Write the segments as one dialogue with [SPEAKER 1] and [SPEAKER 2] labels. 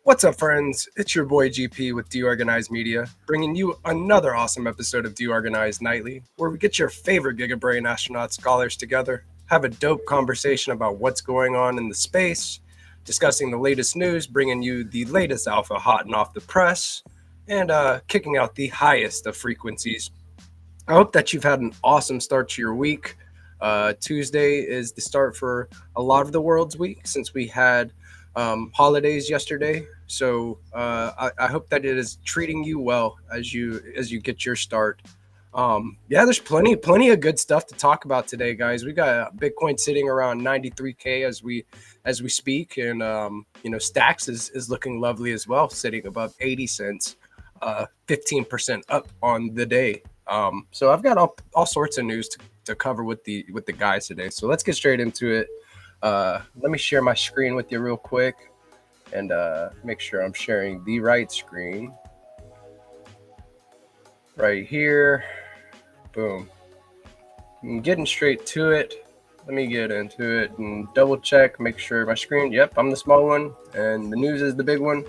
[SPEAKER 1] What's up, friends? It's your boy GP with DeOrganized Media, bringing you another awesome episode of DeOrganized Nightly, where we get your favorite Giga Brain Astronaut Scholars together, have a dope conversation about what's going on in the space, discussing the latest news, bringing you the latest alpha hot and off the press, and kicking out the highest of frequencies. I hope that you've had an awesome start to your week. Tuesday is the start for a lot of the world's week since we had holidays yesterday. So I hope that it is treating you well as you get your start. Yeah, there's plenty of good stuff to talk about today, guys. We got Bitcoin sitting around 93K as we speak, and Stacks is looking lovely as well, sitting above 80 cents, 15% up on the day. So I've got all sorts of news to cover with the guys today. So let's get straight into it. Let me share my screen with you real quick and make sure I'm sharing the right screen right here. Boom. I'm getting straight to it. Let me get into it and double check, make sure my screen. Yep, I'm the small one and the news is the big one.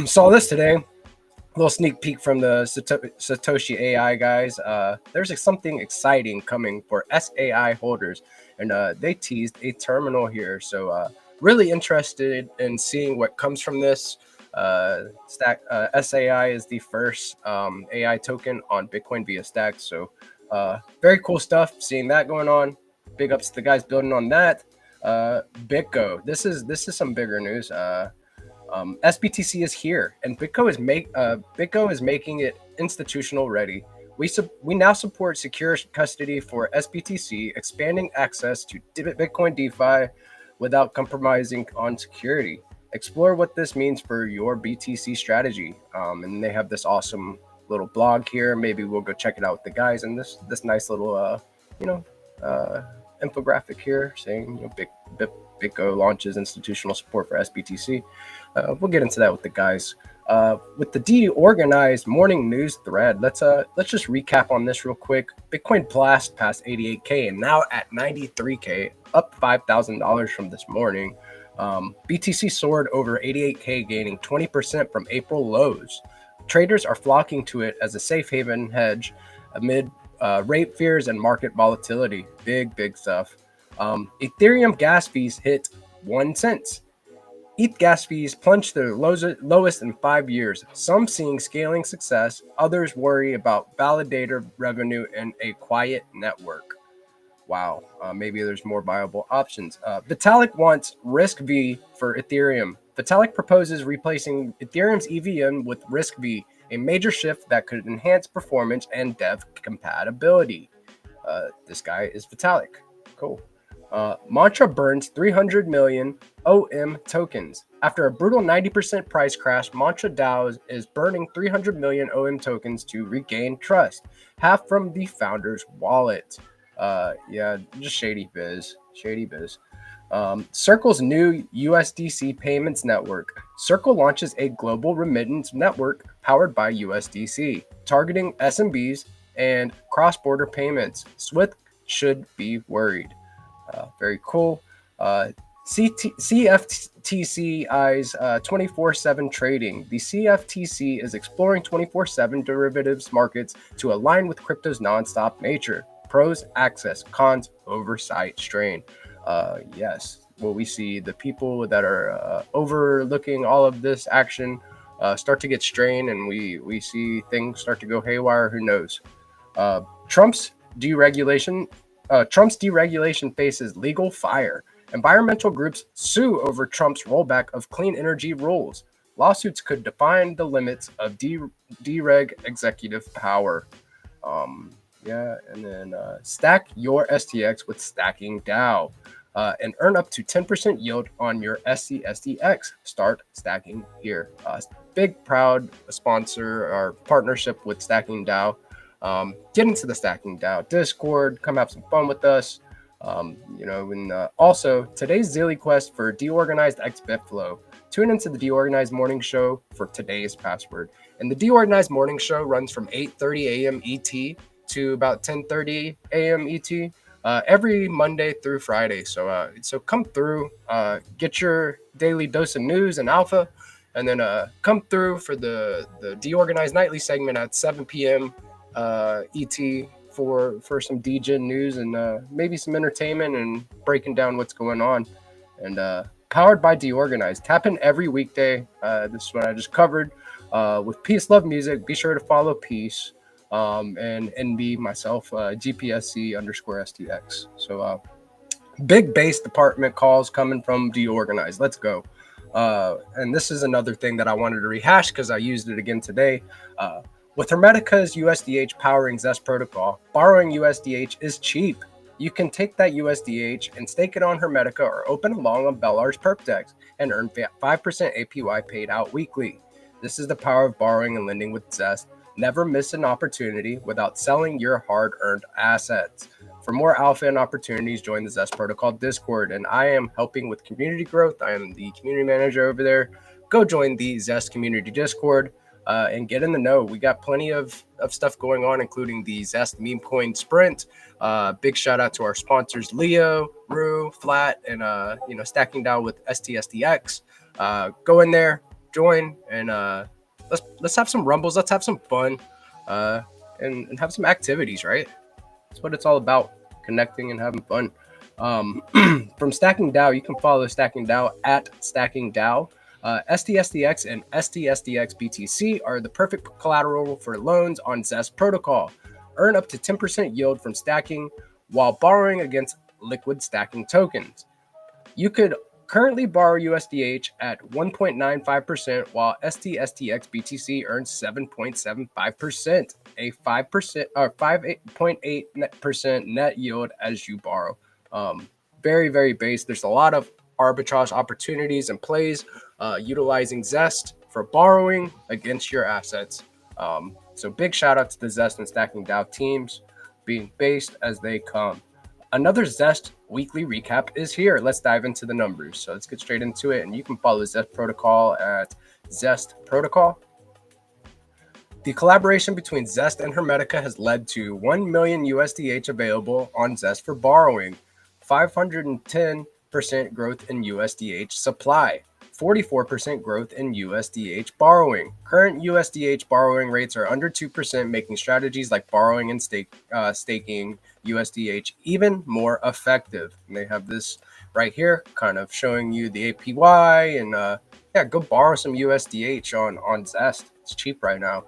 [SPEAKER 1] Saw this today. A little sneak peek from the Satoshi AI guys. There's something exciting coming for SAI holders, and they teased a terminal here. So really interested in seeing what comes from this. SAI is the first AI token on Bitcoin via Stack. So very cool stuff. Seeing that going on. Big ups to the guys building on that. BitGo. This is some bigger news. SBTC is here, and BitGo is making it institutional ready. We now support secure custody for SBTC, expanding access to Bitcoin DeFi without compromising on security. Explore what this means for your BTC strategy. And they have this awesome little blog here. Maybe we'll go check it out with the guys. And this nice little infographic here saying BitGo launches institutional support for SBTC. We'll get into that with the guys. With the DeOrganized morning news thread, let's just recap on this real quick. Bitcoin blast past 88K and now at 93K, up $5,000 from this morning. BTC soared over 88K, gaining 20% from April lows. Traders are flocking to it as a safe haven hedge amid rate fears and market volatility. Big stuff. Ethereum gas fees hit 1 cent. ETH gas fees plunged to their lowest in 5 years. Some seeing scaling success, others worry about validator revenue and a quiet network. Wow, maybe there's more viable options. Vitalik wants Risk V for Ethereum. Vitalik proposes replacing Ethereum's EVM with Risk V, a major shift that could enhance performance and dev compatibility. This guy is Vitalik. Cool. Mantra burns 300 million OM tokens. After a brutal 90% price crash, Mantra DAO is burning 300 million OM tokens to regain trust, half from the founder's wallet. Yeah, just shady biz. Circle's new USDC payments network. Circle launches a global remittance network powered by USDC, targeting SMBs and cross-border payments. Swift should be worried. Very cool. CFTC eyes 24/7 trading. The CFTC is exploring 24/7 derivatives markets to align with crypto's nonstop nature. Pros, access; cons, oversight, strain. Yes, well, we see the people that are overlooking all of this action start to get strained, and we see things start to go haywire. Who knows? Trump's deregulation faces legal fire. Environmental groups sue over Trump's rollback of clean energy rules. Lawsuits could define the limits of dereg executive power. And then stack your STX with stacking DAO and earn up to 10% yield on your SCSDX. Start stacking here. Big proud sponsor or partnership with Stacking DAO. Get into the Stacking DAO Discord. Come have some fun with us. And also today's daily quest for DeOrganized X Bitflow. Tune into the DeOrganized Morning Show for today's password. And the DeOrganized Morning Show runs from 8:30 a.m. ET to about 10:30 a.m. ET. every Monday through Friday. So come through, get your daily dose of news and alpha, and then come through for the DeOrganized Nightly segment at 7 p.m. ET for some DJ news and maybe some entertainment and breaking down what's going on. And powered by DeOrganized. Tap in every weekday. This is what I just covered with Peace Love Music. Be sure to follow Peace and NB myself, GPSC_STX. So big bass department calls coming from DeOrganized. Let's go. And this is another thing that I wanted to rehash because I used it again today. With Hermetica's USDH powering Zest protocol, borrowing USDH is cheap. You can take that USDH and stake it on Hermetica or open a long on Bellar's perp dex and earn 5% APY paid out weekly. This is the power of borrowing and lending with Zest. Never miss an opportunity without selling your hard-earned assets. For more alpha and opportunities, join the Zest Protocol Discord, and I am helping with community growth. I am the community manager over there. Go join the Zest Community Discord and get in the know. We got plenty of stuff going on, including the Zest Meme Coin Sprint. Big shout out to our sponsors, Leo, Rue, Flat, and Stacking Down with STSDX. Go in there, join, and let's have some rumbles. Let's have some fun, and have some activities. Right? That's what it's all about: connecting and having fun. From Stacking DAO, you can follow Stacking DAO at Stacking DAO. STSDX and STSDX BTC are the perfect collateral for loans on Zest protocol. Earn up to 10% yield from stacking while borrowing against liquid stacking tokens. You could currently borrow USDH at 1.95%, while STSDX BTC earns 7.75%, a 5% or 5.8% net yield as you borrow. Very, very base. There's a lot of arbitrage opportunities and plays utilizing Zest for borrowing against your assets. So big shout out to the Zest and Stacking DAO teams being based as they come. Another Zest weekly recap is here. Let's dive into the numbers. So let's get straight into it. And you can follow Zest Protocol at Zest Protocol. The collaboration between Zest and Hermetica has led to 1 million USDH available on Zest for borrowing, 510% growth in USDH supply, 44% growth in USDH borrowing. Current USDH borrowing rates are under 2%, making strategies like borrowing and staking USDH even more effective. And they have this right here, kind of showing you the APY, and go borrow some USDH on Zest. It's cheap right now.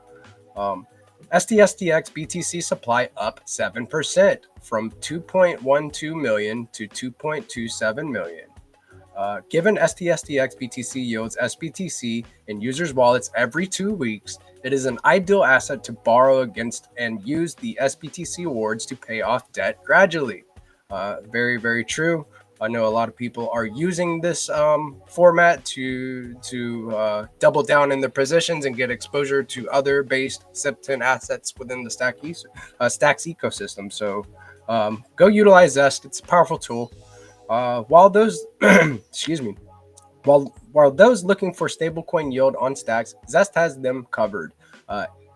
[SPEAKER 1] STSDX BTC supply up 7% from 2.12 million to 2.27 million. Given STSDX BTC yields SBTC in users' wallets every 2 weeks, it is an ideal asset to borrow against and use the SBTC awards to pay off debt gradually. Very, very true. I know a lot of people are using this format to double down in their positions and get exposure to other based SIP10 assets within the Stacks ecosystem. So go utilize Zest. It's a powerful tool. While those while those looking for stablecoin yield on Stacks, Zest has them covered.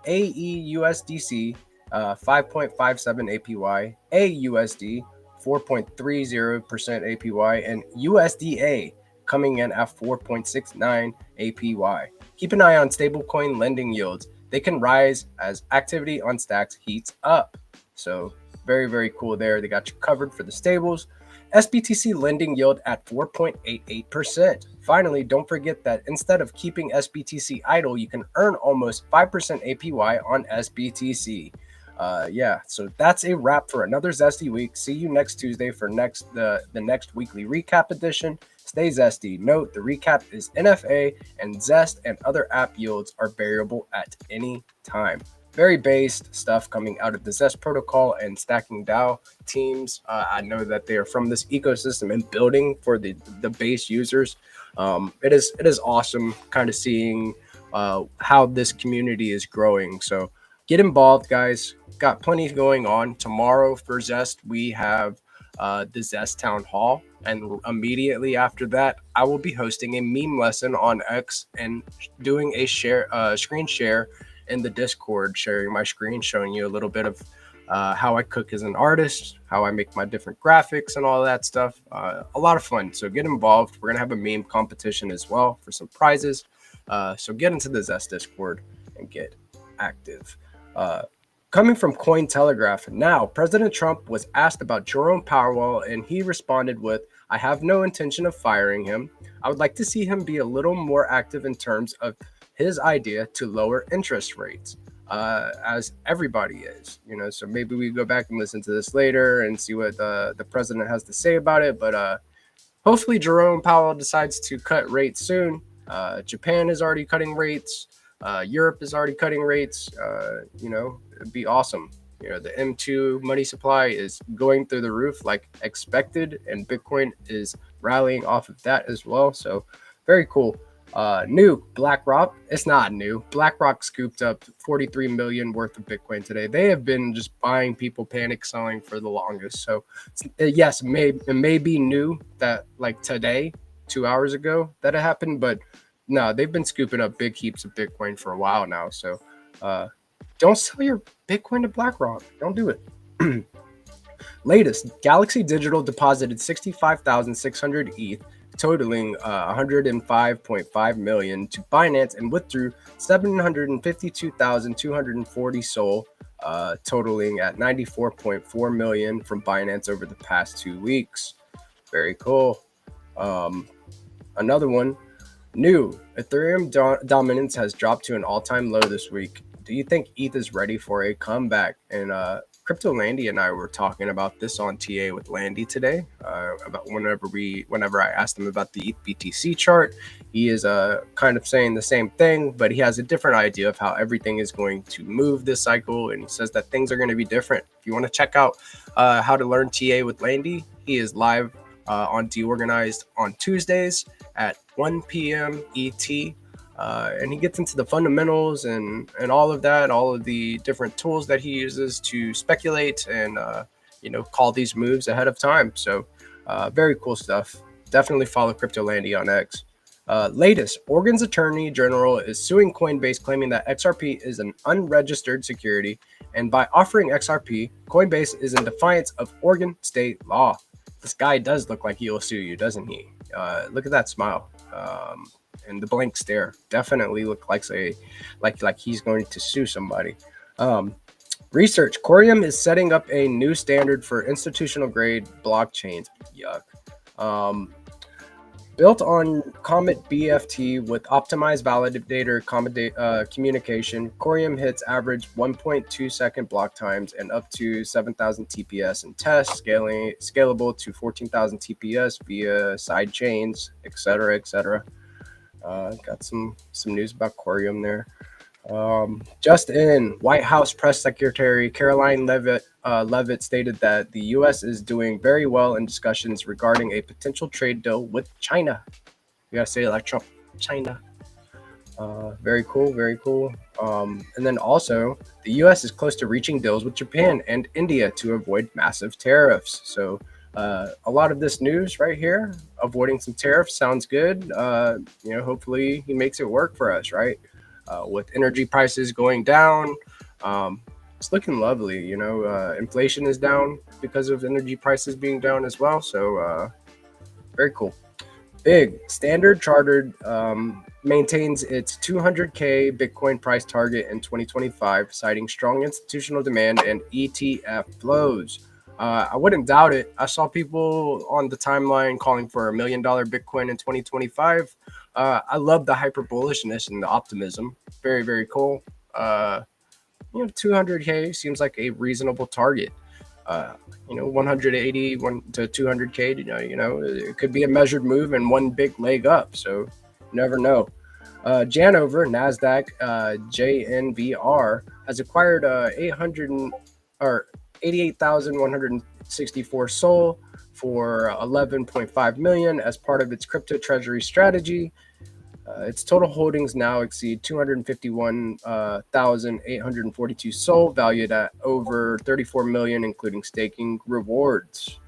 [SPEAKER 1] AEUSDC 5.57 APY, AUSD 4.30% APY, and USDA coming in at 4.69 APY. Keep an eye on stablecoin lending yields. They can rise as activity on Stacks heats up. So very, very cool there. They got you covered for the stables. SBTC lending yield at 4.88%. Finally, don't forget that instead of keeping SBTC idle, you can earn almost 5% APY on SBTC. So that's a wrap for another Zesty week. See you next Tuesday for the next weekly recap edition. Stay zesty. Note the recap is NFA, and Zest and other app yields are variable at any time. Very based stuff coming out of the Zest protocol and Stacking DAO teams. I know that they are from this ecosystem and building for the base users. It is awesome kind of seeing how this community is growing. So get involved, guys. Got plenty going on. Tomorrow for Zest, we have the Zest Town Hall. And immediately after that, I will be hosting a meme lesson on X and doing a screen share in the Discord, sharing my screen, showing you a little bit of how I cook as an artist, how I make my different graphics and all that stuff. A lot of fun. So get involved. We're going to have a meme competition as well for some prizes. So get into the Zest Discord and get active. Uh, Coming from Cointelegraph, now President Trump was asked about Jerome Powell, and he responded with, "I have no intention of firing him. I would like to see him be a little more active in terms of his idea to lower interest rates." As everybody is, so maybe we go back and listen to this later and see what the president has to say about it. But hopefully Jerome Powell decides to cut rates soon. Japan is already cutting rates. Europe is already cutting rates. It'd be awesome. The M2 money supply is going through the roof like expected, and Bitcoin is rallying off of that as well. So very cool. New BlackRock. It's not new. BlackRock scooped up 43 million worth of Bitcoin today. They have been just buying people, panic selling for the longest. So yes, it may be new that like today, 2 hours ago that it happened, but no, they've been scooping up big heaps of Bitcoin for a while now. So don't sell your Bitcoin to BlackRock. Don't do it. Latest, Galaxy Digital deposited 65,600 ETH, totaling 105.5 million to Binance, and withdrew 752,240 SOL, totaling at 94.4 million from Binance over the past 2 weeks. Very cool. Another one, new, Ethereum dominance has dropped to an all-time low this week. Do you think ETH is ready for a comeback? And Crypto Landy and I were talking about this on TA with Landy today. About whenever I asked him about the ETH BTC chart, he is kind of saying the same thing, but he has a different idea of how everything is going to move this cycle, and he says that things are going to be different. If you want to check out how to learn TA with Landy, he is live on DeOrganized on Tuesdays at 1 p.m. ET. And he gets into the fundamentals and all of that, all of the different tools that he uses to speculate and, call these moves ahead of time. So very cool stuff. Definitely follow Crypto Landy on X. Latest, Oregon's Attorney General is suing Coinbase, claiming that XRP is an unregistered security. And by offering XRP, Coinbase is in defiance of Oregon state law. This guy does look like he will sue you, doesn't he? Look at that smile. And the blank stare definitely look like he's going to sue somebody. Research, Corium is setting up a new standard for institutional grade blockchains. Yuck. Built on Comet BFT with optimized validator communication, Corium hits average 1.2 second block times and up to 7,000 TPS in tests, scalable to 14,000 TPS via side chains, etc., etc. Got some news about Corium there. Just in, White House Press Secretary Caroline Leavitt stated that the U.S. is doing very well in discussions regarding a potential trade deal with China. You gotta say it like Trump, China. Very cool, very cool. And then also, the U.S. is close to reaching deals with Japan and India to avoid massive tariffs. So a lot of this news right here, avoiding some tariffs, sounds good. Hopefully he makes it work for us, right? With energy prices going down, it's looking lovely. Inflation is down because of energy prices being down as well. So very cool. Big Standard Chartered maintains its 200K Bitcoin price target in 2025, citing strong institutional demand and ETF flows. I wouldn't doubt it. I saw people on the timeline calling for $1 million Bitcoin in 2025. I love the hyper bullishness and the optimism. Very, very cool. 200K seems like a reasonable target. 180 to 200K, it could be a measured move and one big leg up. So you never know. Janover, NASDAQ, JNVR has acquired 88,164 SOL for 11.5 million as part of its crypto treasury strategy. Its total holdings now exceed 251,842 SOL, valued at over 34 million, including staking rewards.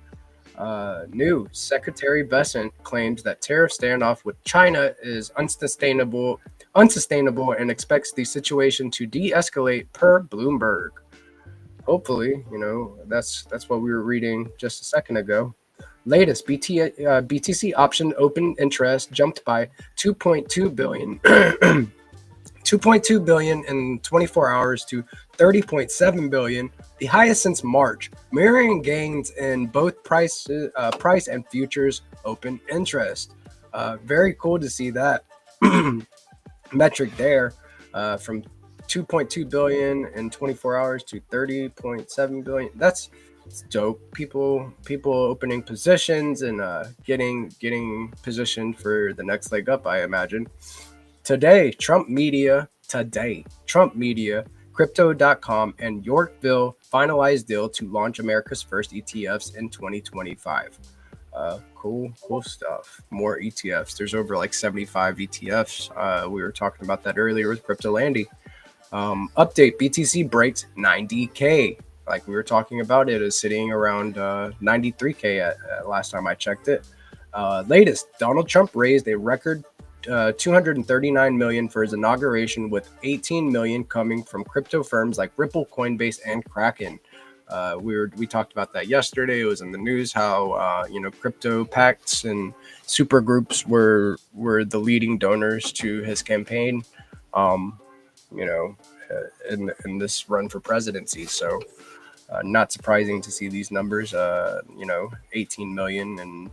[SPEAKER 1] New Secretary Bessent claims that tariff standoff with China is unsustainable, and expects the situation to de-escalate per Bloomberg. hopefully, that's what we were reading just a second ago. Latest BTC option open interest jumped by 2.2 billion 2.2 billion in 24 hours to 30.7 billion, the highest since March, mirroring gains in both price and futures open interest. Very cool to see that metric there, from 2.2 billion in 24 hours to 30.7 billion. That's dope. People opening positions and getting positioned for the next leg up, I imagine. Trump Media, Crypto.com, and Yorkville finalized deal to launch America's first ETFs in 2025. Cool stuff. More ETFs. There's over like 75 ETFs. We were talking about that earlier with Cryptolandy. Update: BTC breaks 90K. Like we were talking about, it is sitting around 93K at last time I checked it. Latest: Donald Trump raised a record 239 million for his inauguration, with 18 million coming from crypto firms like Ripple, Coinbase, and Kraken. We talked about that yesterday. It was in the news how crypto pacts and super groups were the leading donors to his campaign. In this run for presidency. So not surprising to see these numbers. 18 million and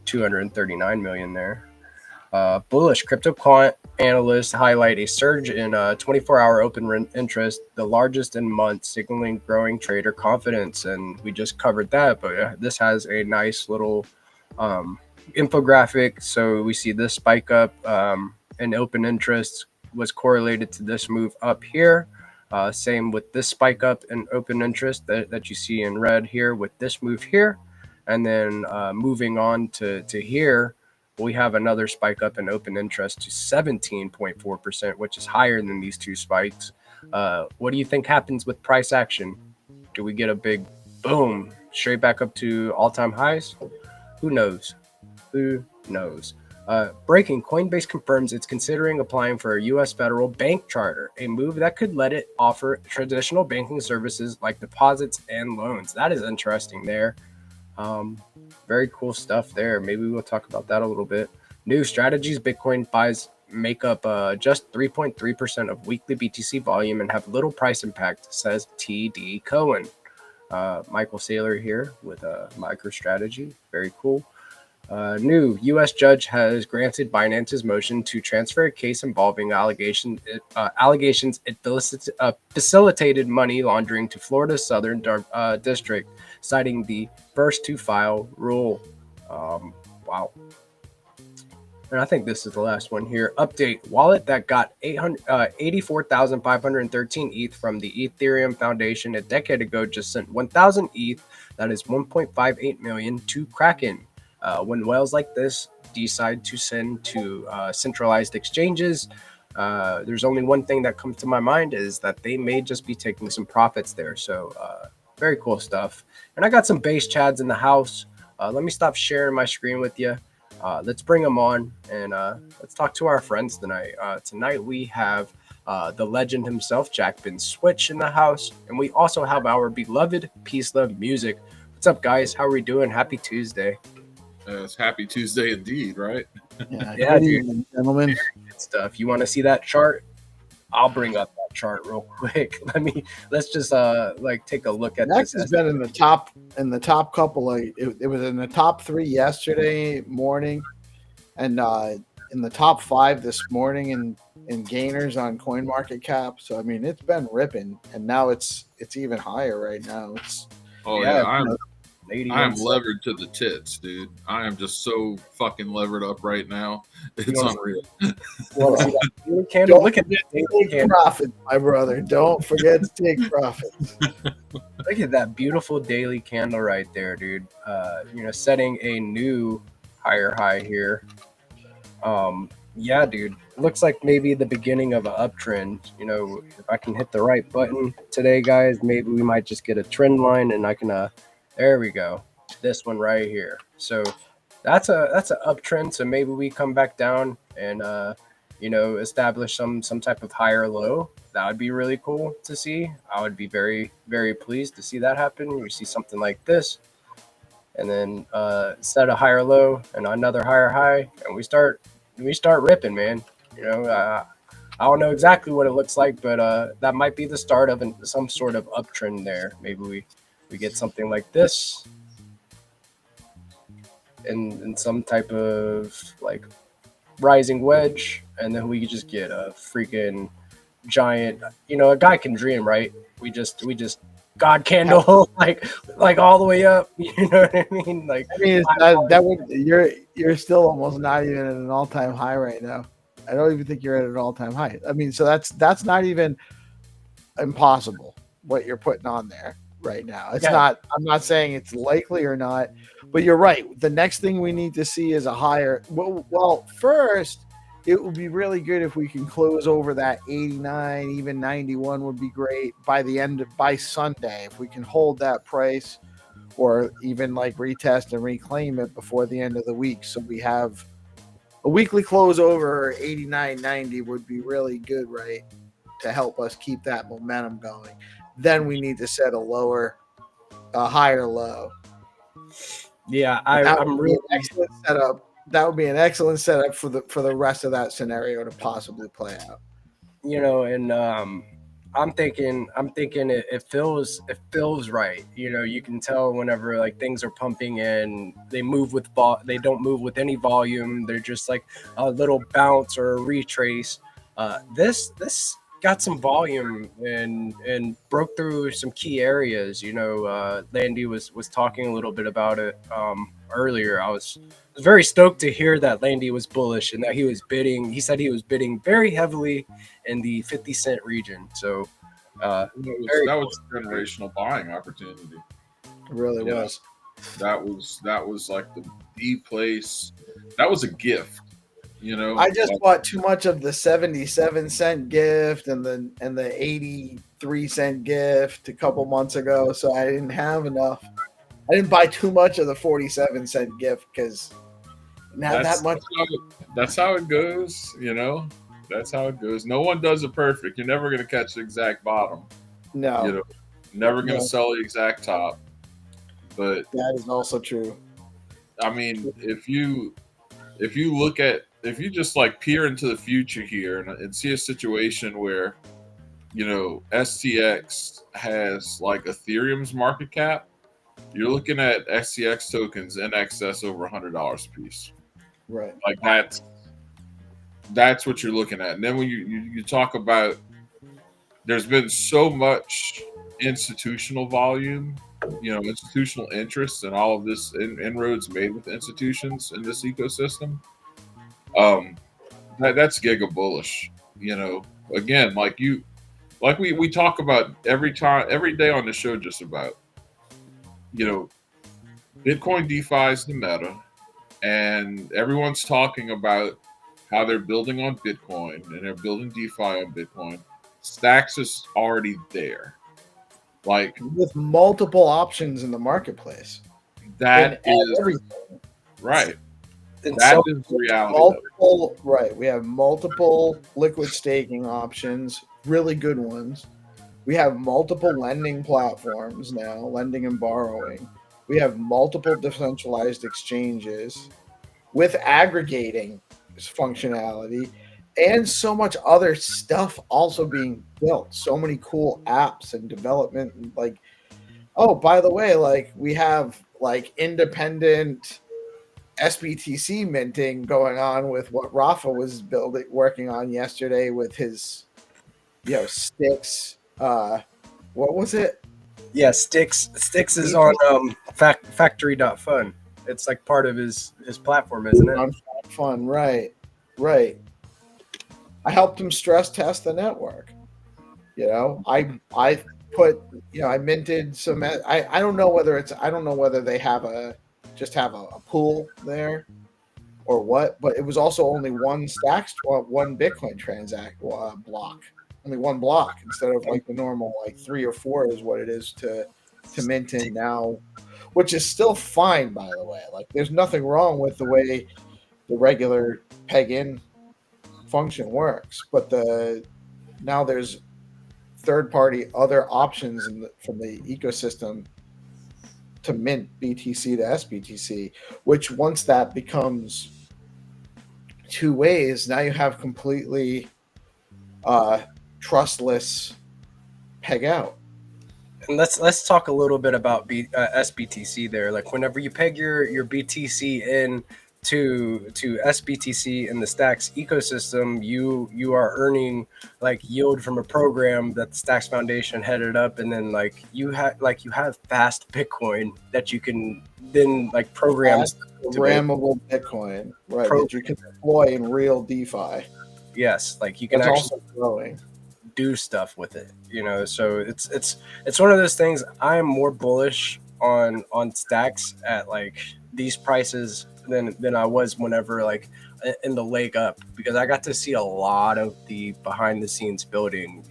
[SPEAKER 1] 239 million there. Bullish crypto quant analysts highlight a surge in 24-hour open interest, the largest in months, signaling growing trader confidence. And we just covered that, but this has a nice little infographic. So we see this spike up in open interest was correlated to this move up here. Same with this spike up in open interest that you see in red here with this move here. And then moving on to here, we have another spike up in open interest to 17.4%, which is higher than these two spikes. What do you think happens with price action? Do we get a big boom straight back up to all-time highs? Who knows? Breaking: Coinbase confirms it's considering applying for a U.S. federal bank charter, a move that could let it offer traditional banking services like deposits and loans. That is interesting there. Very cool stuff there. Maybe we'll talk about that a little bit. New strategies: Bitcoin buys make up just 3.3% of weekly BTC volume and have little price impact, says TD Cohen. Michael Saylor here with MicroStrategy. Very cool. New U.S. judge has granted Binance's motion to transfer a case involving allegations it facilitated money laundering to Florida's Southern District, citing the first to file rule. Wow. And I think this is the last one here. Update: wallet that got 84,513 ETH from the Ethereum Foundation a decade ago just sent 1,000 ETH, that is 1.58 million, to Kraken. When whales like this decide to send to centralized exchanges, there's only one thing that comes to my mind, is that they may just be taking some profits there. So very cool stuff. And I got some base chads in the house. Let me stop sharing my screen with you. Let's bring them on and let's talk to our friends tonight. Tonight we have the legend himself, Jack Bin Switch, in the house. And we also have our beloved Peace Love Music. What's up, guys? How are we doing? Happy Tuesday.
[SPEAKER 2] It's happy Tuesday indeed, right?
[SPEAKER 3] Yeah, dude. Gentlemen.
[SPEAKER 1] Good stuff. You want to see that chart? I'll bring up that chart real quick. Let's just take a look at
[SPEAKER 3] Next
[SPEAKER 1] this.
[SPEAKER 3] has been in the top couple. It was in the top 3 yesterday morning, and in the top 5 this morning in gainers on CoinMarketCap. So I mean, it's been ripping, and now it's even higher right now.
[SPEAKER 2] I am levered to the tits, dude. I am just so fucking levered up right now. It's unreal.
[SPEAKER 3] Look at that daily candle. Profit, my brother. Don't forget to take profits.
[SPEAKER 1] Look at that beautiful daily candle right there, dude. Setting a new higher high here. Yeah, dude. Looks like maybe the beginning of an uptrend. If I can hit the right button today, guys, maybe we might just get a trend line, and I can there we go. This one right here. So that's an uptrend. So maybe we come back down and establish some type of higher low. That would be really cool to see. I would be very, very pleased to see that happen. You see something like this, and then set a higher low and another higher high, and we start ripping, man. I don't know exactly what it looks like, but that might be the start of some sort of uptrend there. Maybe we get something like this, and some type of like rising wedge, and then we could just get a freaking giant. A guy can dream, right? We just God candle like all the way up. You know what I mean? Like
[SPEAKER 3] I mean, it's not, that would you're still almost not even at an all-time high right now. I don't even think you're at an all-time high. I mean, so that's not even impossible what you're putting on there right now. It's
[SPEAKER 1] Yeah.
[SPEAKER 3] not. I'm not saying it's likely or not, but you're right. The next thing we need to see is a higher. Well, first, it would be really good if we can close over that 89, even 91 would be great by Sunday. If we can hold that price, or even like retest and reclaim it before the end of the week, so we have a weekly close over 89.90 would be really good, right? To help us keep that momentum going. Then we need to set a higher low.
[SPEAKER 1] Yeah,
[SPEAKER 3] That
[SPEAKER 1] I'm
[SPEAKER 3] would be
[SPEAKER 1] really
[SPEAKER 3] an excellent setup. That would be an excellent setup for the rest of that scenario to possibly play out.
[SPEAKER 1] and I'm thinking it feels right. You can tell whenever like things are pumping and they don't move with any volume. They're just like a little bounce or a retrace. This got some volume and broke through some key areas. Landy was talking a little bit about it earlier. I was very stoked to hear that Landy was bullish and that he was bidding. He said he was bidding very heavily in the 50 cent region. So very
[SPEAKER 2] That was a generational buying opportunity.
[SPEAKER 3] It really
[SPEAKER 2] Yeah.
[SPEAKER 3] was.
[SPEAKER 2] That was like the place. That was a gift.
[SPEAKER 3] I just
[SPEAKER 2] like,
[SPEAKER 3] bought too much of the 77-cent gift and the 83-cent gift a couple months ago, so I didn't have enough. I didn't buy too much of the 47-cent gift because not that much.
[SPEAKER 2] That's how it goes. That's how it goes. No one does it perfect. You're never gonna catch the exact bottom.
[SPEAKER 3] No,
[SPEAKER 2] Never gonna
[SPEAKER 3] No.
[SPEAKER 2] sell the exact top. But
[SPEAKER 3] that is also true.
[SPEAKER 2] I mean, if you just like peer into the future here and see a situation where STX has like Ethereum's market cap, you're looking at STX tokens in excess over $100 a piece.
[SPEAKER 3] Right.
[SPEAKER 2] Like that's what you're looking at. And then when you talk about, there's been so much institutional volume, institutional interest, and all of this inroads made with institutions in this ecosystem. That's giga bullish. Again, like we talk about every day on the show, just about, Bitcoin DeFi is the meta, and everyone's talking about how they're building on Bitcoin and they're building DeFi on Bitcoin. Stacks is already there. Like,
[SPEAKER 3] With multiple options in the marketplace.
[SPEAKER 2] that
[SPEAKER 3] In
[SPEAKER 2] is
[SPEAKER 3] everything.
[SPEAKER 2] right.
[SPEAKER 1] and
[SPEAKER 2] That
[SPEAKER 1] so
[SPEAKER 2] is the reality of it.
[SPEAKER 3] Right. We have multiple liquid staking options, really good ones. We have multiple lending platforms now, lending and borrowing. We have multiple decentralized exchanges with aggregating functionality and so much other stuff also being built. So many cool apps and development. And like, oh, by the way, like we have like independent SBTC minting going on with what Rafa was working on yesterday with his, Sticks. What was it?
[SPEAKER 1] yeah, Sticks is on factory.fun. It's like part of his platform, isn't it?
[SPEAKER 3] On Fun, right. I helped him stress test the network. I put, I minted some. I don't know whether they have a pool there or what, but it was also only one Bitcoin block, only one block instead of like the normal like 3 or 4 is what it is to mint in now, which is still fine, by the way. Like there's nothing wrong with the way the regular peg in function works, but now there's third-party other options from the ecosystem to mint BTC to SBTC, which once that becomes two ways, now you have completely trustless peg out.
[SPEAKER 1] And let's talk a little bit about SBTC there. Like whenever you peg your BTC in to SBTC in the Stacks ecosystem, you are earning like yield from a program that the Stacks Foundation headed up, and then like you have fast Bitcoin that you can then like programs
[SPEAKER 3] programmable Bitcoin, right? That you can deploy in real DeFi.
[SPEAKER 1] Yes, like you can
[SPEAKER 3] That's
[SPEAKER 1] actually
[SPEAKER 3] also growing.
[SPEAKER 1] Do stuff with it, so it's one of those things. I'm more bullish on Stacks at like these prices than I was whenever like in the leg up, because I got to see a lot of the behind the scenes building,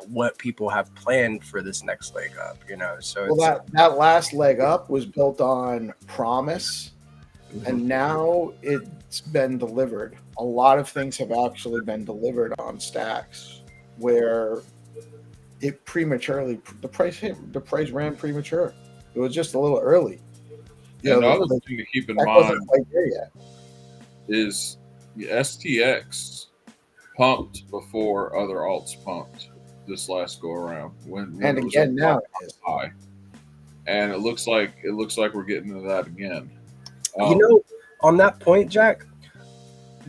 [SPEAKER 1] what people have planned for this next leg up, so
[SPEAKER 3] that last leg up was built on promise, and now it's been delivered. A lot of things have actually been delivered on Stacks, where it prematurely the price ran premature. It was just a little early.
[SPEAKER 2] Another thing to keep in mind is the STX pumped before other alts pumped this last go around when
[SPEAKER 3] and
[SPEAKER 2] it was
[SPEAKER 3] again now it is
[SPEAKER 2] high, and it looks like we're getting to that again.
[SPEAKER 1] On that point, Jack,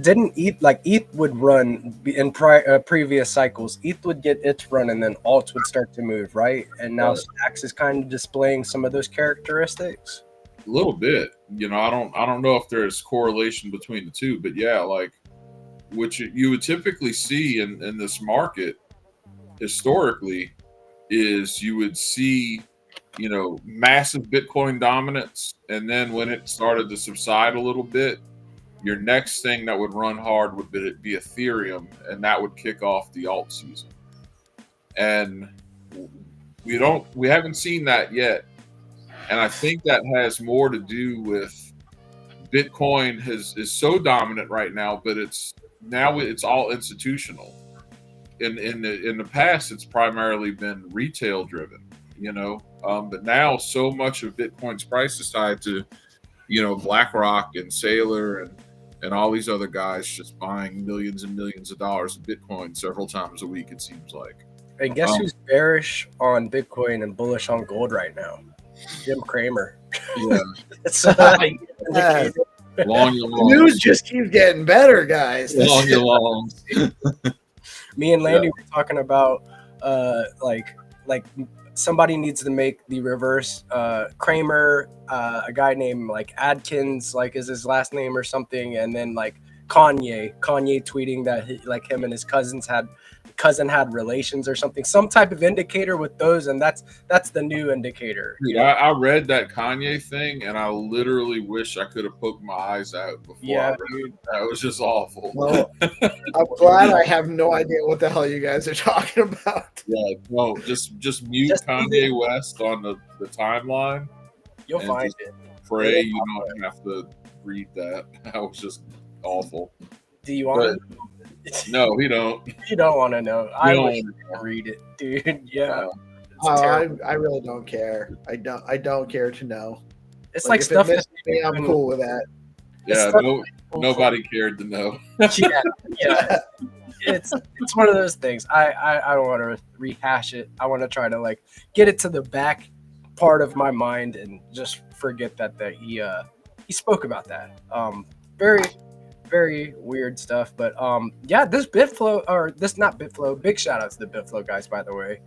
[SPEAKER 1] didn't ETH would run in previous cycles. ETH would get its run, and then alts would start to move, right? And now Stacks is kind of displaying some of those characteristics.
[SPEAKER 2] A little bit, I don't know if there's correlation between the two, but yeah, like what you would typically see in this market historically is you would see, massive Bitcoin dominance, and then when it started to subside a little bit, your next thing that would run hard would be Ethereum, and that would kick off the alt season. And we haven't seen that yet. And I think that has more to do with Bitcoin is so dominant right now, but it's all institutional. In the past, it's primarily been retail driven, but now so much of Bitcoin's price is tied to, BlackRock and Saylor and all these other guys just buying millions and millions of dollars of Bitcoin several times a week, it seems like.
[SPEAKER 1] And guess who's bearish on Bitcoin and bullish on gold right now? Jim Cramer.
[SPEAKER 2] Yeah.
[SPEAKER 1] It's
[SPEAKER 2] long your longs.
[SPEAKER 3] News just keeps getting better, guys.
[SPEAKER 2] Long your longs.
[SPEAKER 1] Me and Landy were talking about like somebody needs to make the reverse Kramer, a guy named like Adkins, like is his last name or something, and then like Kanye tweeting that him and his cousin had relations or something, some type of indicator with those, and that's the new indicator.
[SPEAKER 2] Dude, I read that Kanye thing, and I literally wish I could have poked my eyes out before. I read it. That was just awful.
[SPEAKER 3] Well, I'm glad I have no idea what the hell you guys are talking about.
[SPEAKER 2] Yeah, no, just mute Kanye West on the timeline.
[SPEAKER 1] You'll find it.
[SPEAKER 2] Pray you don't have to read that. That was just awful.
[SPEAKER 1] Do you want to?
[SPEAKER 2] No, we don't.
[SPEAKER 1] You don't want to know. I wish you could read it, dude. Yeah.
[SPEAKER 3] I really don't care. I don't care to know.
[SPEAKER 1] It's like stuff that
[SPEAKER 3] me, I'm cool with that.
[SPEAKER 2] Yeah, nobody cared to know.
[SPEAKER 1] Yeah. It's one of those things. I don't want to rehash it. I want to try to like get it to the back part of my mind and just forget that he spoke about that. Very, very weird stuff. But this Bitflow, or this not Bitflow, big shout out to the Bitflow guys, by the way.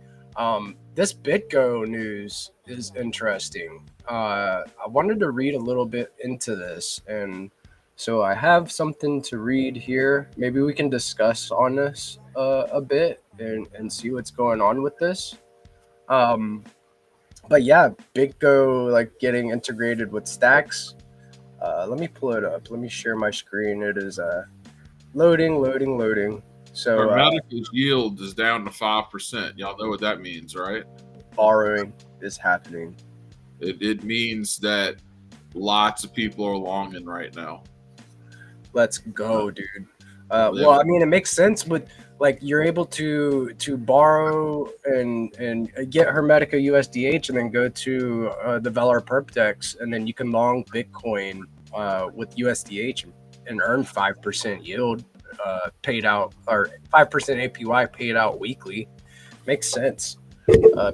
[SPEAKER 1] This BitGo news is interesting. I wanted to read a little bit into this, and so I have something to read here. Maybe we can discuss on this a bit and see what's going on with this. But yeah, BitGo like getting integrated with Stacks. Let me pull it up. Let me share my screen. It is loading. So
[SPEAKER 2] Hermetic's yield is down to 5%. Y'all know what that means, right?
[SPEAKER 1] Borrowing is happening.
[SPEAKER 2] It means that lots of people are longing right now.
[SPEAKER 1] Let's go, dude. Well, I mean, it makes sense with like you're able to borrow and get Hermetica USDH and then go to the Velar Perp Dex, and then you can long Bitcoin with USDH and earn 5% yield paid out, or 5% APY paid out weekly. Makes sense.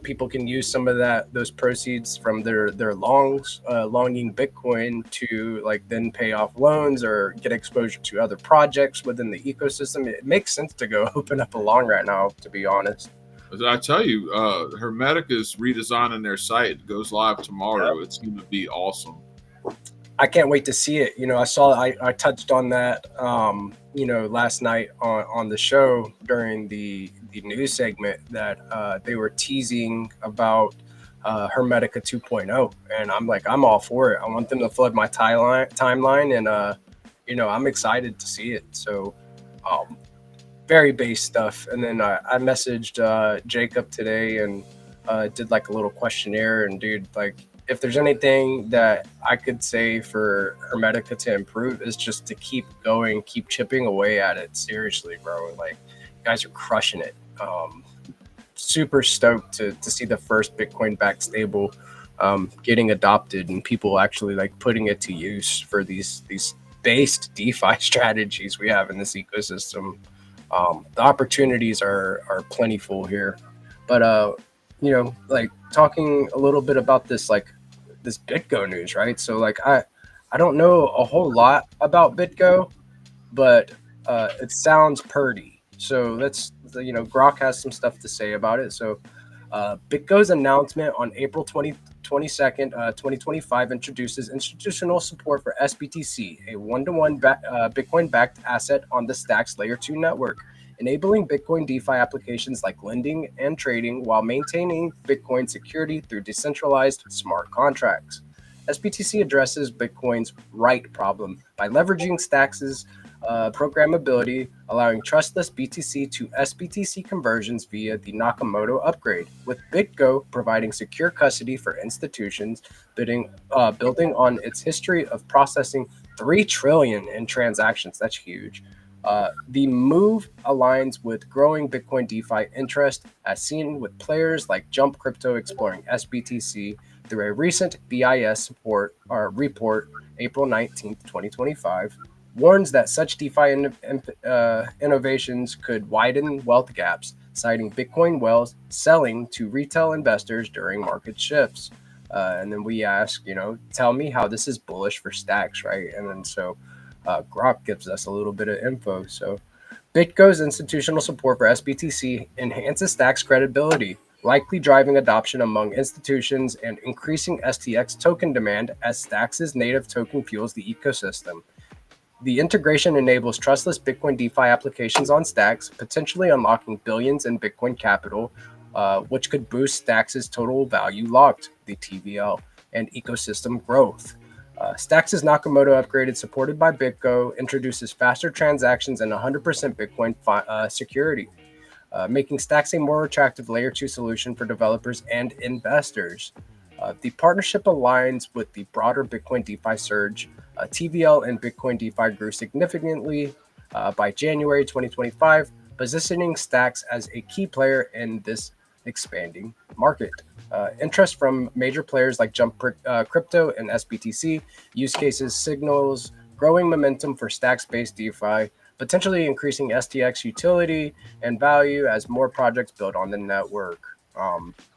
[SPEAKER 1] People can use some of those proceeds from their longing Bitcoin to like then pay off loans or get exposure to other projects within the ecosystem. It makes sense to go open up a long right now, to be honest.
[SPEAKER 2] I tell you, Hermetic is redesigning their site. It goes live tomorrow. It's going to be awesome.
[SPEAKER 1] I can't wait to see it. I touched on that, last night on the show during the news segment that they were teasing about Hermetica 2.0, and I'm like, I'm all for it. I want them to flood my timeline, and I'm excited to see it. So, very base stuff. And then I messaged Jacob today and did like a little questionnaire, and dude, like, if there's anything that I could say for Hermetica to improve is just to keep going, keep chipping away at it. Seriously, bro. Like, you guys are crushing it. Super stoked to see the first Bitcoin-backed stable getting adopted and people actually like putting it to use for these based DeFi strategies we have in this ecosystem. The opportunities are plentiful here. But, like talking a little bit about this, like, this BitGo news, right? So like I don't know a whole lot about BitGo, but it sounds purdy. So Grok has some stuff to say about it. So BitGo's announcement on April 22nd, 2025 introduces institutional support for SBTC, a one-to-one Bitcoin-backed asset on the Stacks Layer 2 network, enabling Bitcoin DeFi applications like lending and trading while maintaining Bitcoin security through decentralized smart contracts. SBTC addresses Bitcoin's right problem by leveraging Stacks' programmability, allowing trustless BTC to SBTC conversions via the Nakamoto upgrade, with BitGo providing secure custody for institutions, building on its history of processing 3 trillion in transactions. That's huge. The move aligns with growing Bitcoin DeFi interest, as seen with players like Jump Crypto exploring SBTC through a recent BIS report, April 19th, 2025, warns that such DeFi innovations could widen wealth gaps, citing Bitcoin whales selling to retail investors during market shifts. And then we ask, tell me how this is bullish for Stacks, right? And then Grok gives us a little bit of info. So BitGo's institutional support for SBTC enhances Stacks credibility, likely driving adoption among institutions and increasing STX token demand as Stacks' native token fuels the ecosystem. The integration enables trustless Bitcoin DeFi applications on Stacks, potentially unlocking billions in Bitcoin capital, which could boost Stacks' total value locked, the TVL, and ecosystem growth. Stacks' Nakamoto upgraded, supported by BitGo, introduces faster transactions and 100% Bitcoin security, making Stacks a more attractive Layer 2 solution for developers and investors. The partnership aligns with the broader Bitcoin DeFi surge. TVL and Bitcoin DeFi grew significantly by January 2025, positioning Stacks as a key player in this expanding market. Interest from major players like Jump Crypto and SBTC use cases signals growing momentum for Stacks-based DeFi, potentially increasing STX utility and value as more projects build on the network.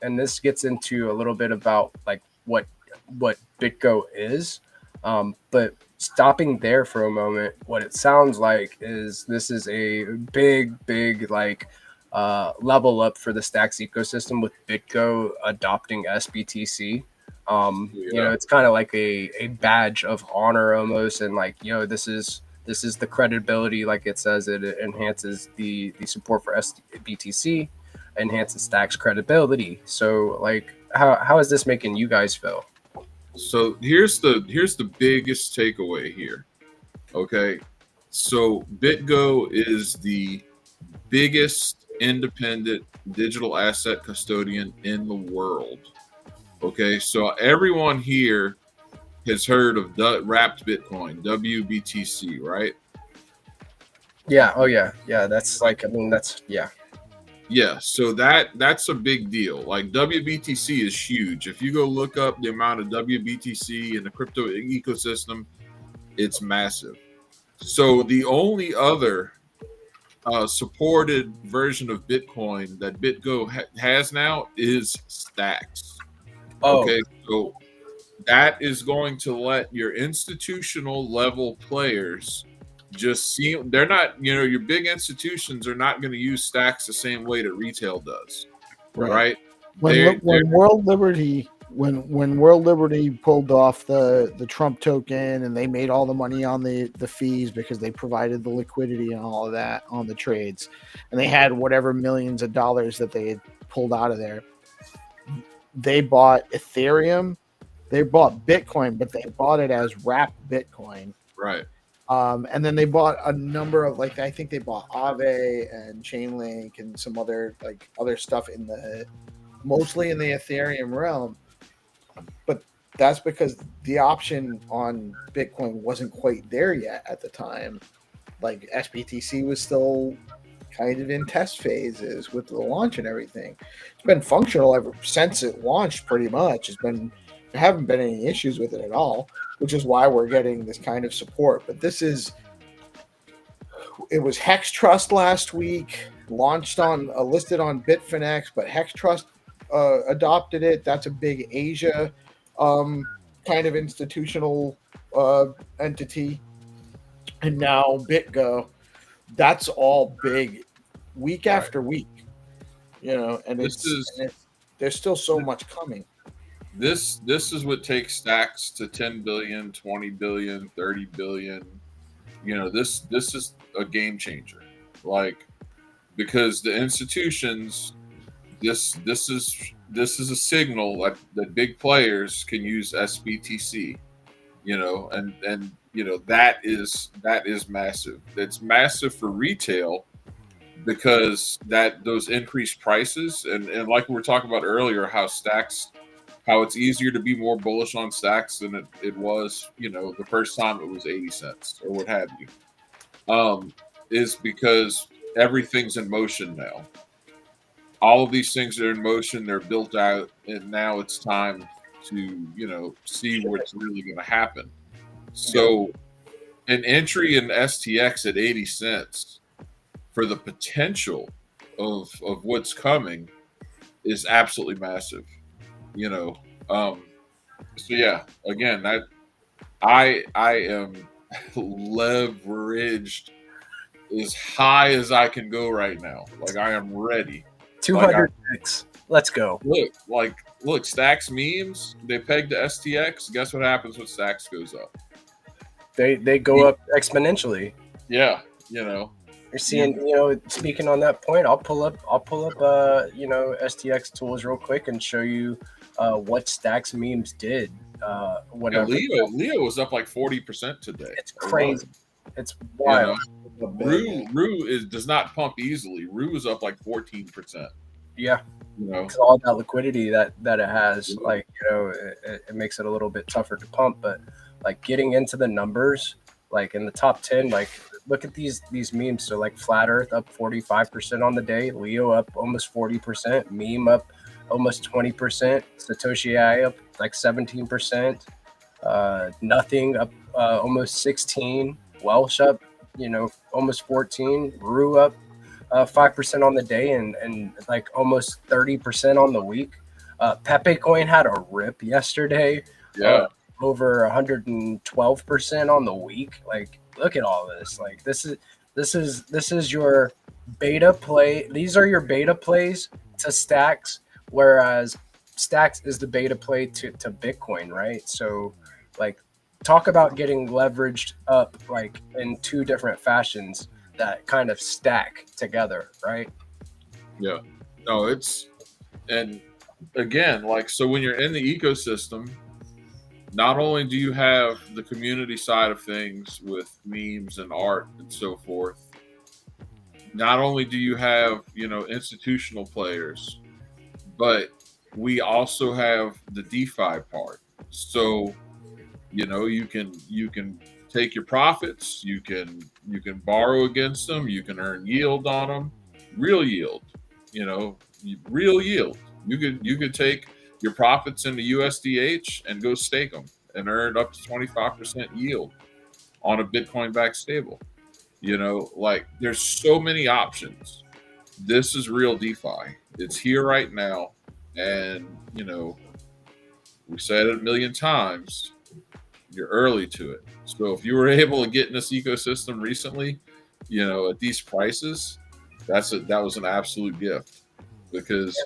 [SPEAKER 1] And this gets into a little bit about like what BitGo is. But stopping there for a moment, what it sounds like is this is a big like level up for the Stacks ecosystem with BitGo adopting SBTC. It's kind of like a badge of honor almost, and like, this is the credibility, like it says it enhances the support for SBTC, enhances Stacks credibility. So like, how is this making you guys feel?
[SPEAKER 2] So here's the biggest takeaway here. Okay. So BitGo is the biggest independent digital asset custodian in the world. Okay. So everyone here has heard of wrapped Bitcoin, WBTC, right?
[SPEAKER 1] Yeah. Oh yeah. Yeah. That's like, I mean, that's, yeah.
[SPEAKER 2] Yeah, so that's a big deal. Like WBTC is huge. If you go look up the amount of WBTC in the crypto ecosystem, it's massive. So the only other supported version of Bitcoin that BitGo has now is Stacks.
[SPEAKER 1] Oh,
[SPEAKER 2] Okay, so that is going to let your institutional level players just see. They're not, your big institutions are not going to use Stacks the same way that retail does, right? They're
[SPEAKER 3] When World Liberty when World Liberty pulled off the Trump token and they made all the money on the fees because they provided the liquidity and all of that on the trades, and they had whatever millions of dollars that they had pulled out of there. They bought Ethereum, they bought Bitcoin, but they bought it as wrapped Bitcoin.
[SPEAKER 2] right.
[SPEAKER 3] And then they bought a number of, like, I think they bought Aave and Chainlink and some other stuff mostly in the Ethereum realm. But that's because the option on Bitcoin wasn't quite there yet at the time. Like SBTC was still kind of in test phases with the launch and everything. It's been functional ever since it launched, pretty much. There haven't been any issues with it at all, which is why we're getting this kind of support. But it was Hex Trust last week, listed on Bitfinex, but Hex Trust adopted it. That's a big Asia kind of institutional entity. And now BitGo, that's all big week after week, and there's still so much coming.
[SPEAKER 2] This is what takes Stacks to 10 billion, 20 billion, 30 billion. This is a game changer. Like, because the institutions, this is a signal that big players can use SBTC, and that is massive. It's massive for retail because those increased prices and like we were talking about earlier, how it's easier to be more bullish on Stacks than it was, the first time it was 80 cents or what have you, is because everything's in motion now. All of these things are in motion, they're built out, and now it's time to, see what's really going to happen. So an entry in STX at 80 cents for the potential of what's coming is absolutely massive. So yeah, again, I am leveraged as high as I can go right now. Like, I am ready.
[SPEAKER 1] 200x. Let's go.
[SPEAKER 2] Look, Stacks memes, they pegged the STX. Guess what happens when Stacks goes up?
[SPEAKER 1] They go up exponentially.
[SPEAKER 2] Yeah,
[SPEAKER 1] You're seeing, speaking on that point, I'll pull up STX tools real quick and show you what Stacks memes did.
[SPEAKER 2] Leo was up like 40% today.
[SPEAKER 1] It's crazy. It's wild.
[SPEAKER 2] Rue does not pump easily. Rue is up like 14%.
[SPEAKER 1] Yeah. Because all that liquidity that it has, like, it makes it a little bit tougher to pump. But like getting into the numbers, like in the top 10, like look at these memes. So like Flat Earth up 45% on the day, Leo up almost 40%, meme up almost 20%, Satoshi AI up like 17%, Nothing up almost 16, Welsh up almost 14, Rue up 5% on the day and like almost 30% on the week. Pepe Coin had a rip yesterday.
[SPEAKER 2] Yeah.
[SPEAKER 1] Over 112% on the week. Like, look at all this. Like, this is your beta play. These are your beta plays to Stacks, whereas Stacks is the beta play to Bitcoin, right? So, like, talk about getting leveraged up like in two different fashions that kind of stack together, right?
[SPEAKER 2] Yeah. No, and again, like, so when you're in the ecosystem, not only do you have the community side of things with memes and art and so forth, not only do you have, institutional players, but we also have the DeFi part. So You know, you can take your profits, you can borrow against them, you can earn yield on them, real yield. You know, real yield. You could take your profits into USDH and go stake them and earn up to 25% yield on a Bitcoin backed stable. You know, like there's so many options. This is real DeFi. It's here right now. And, you know, we said it a million times, you're early to it. So if you were able to get in this ecosystem recently, you know, at these prices, that was an absolute gift, because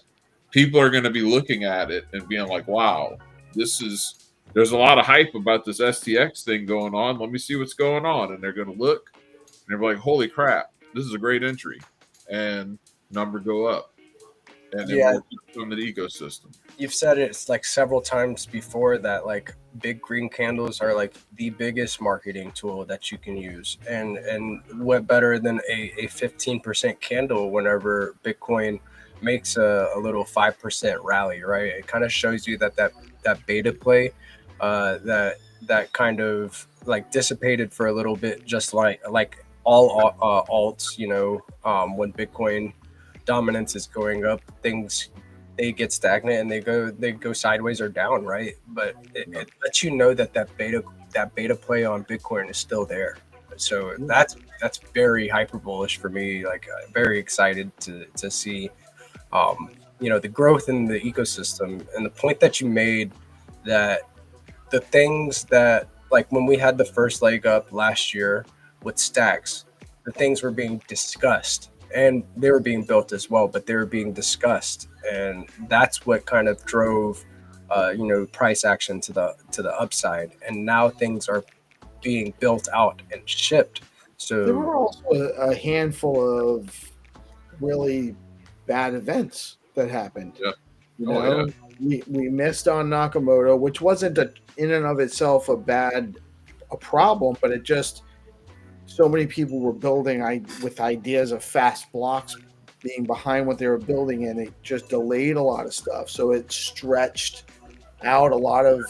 [SPEAKER 2] people are going to be looking at it and being like, wow, there's a lot of hype about this STX thing going on. Let me see what's going on. And they're going to look and they're like, holy crap, this is a great entry. And number go up. And then more people into the ecosystem.
[SPEAKER 1] You've said it's like several times before that like big green candles are like the biggest marketing tool that you can use, and what better than a 15% candle whenever Bitcoin makes a little 5% rally, right? It kind of shows you that beta play, that kind of like dissipated for a little bit, just like all alts, you know, when Bitcoin dominance is going up, things, they get stagnant and they go sideways or down, right? But it lets you know that beta play on Bitcoin is still there. So that's very hyper bullish for me. Like very excited to see, you know, the growth in the ecosystem. And the point that you made, that the things that, like when we had the first leg up last year with stacks, the things were being discussed and they were being built as well, but they were being discussed, and that's what kind of drove, you know, price action to the upside. And now things are being built out and shipped. So
[SPEAKER 3] there were also a handful of really bad events that happened.
[SPEAKER 2] Yeah.
[SPEAKER 3] You know, we missed on Nakamoto, which wasn't in and of itself a problem, but it just, so many people were building with ideas of fast blocks being behind what they were building, and it just delayed a lot of stuff. So it stretched out a lot of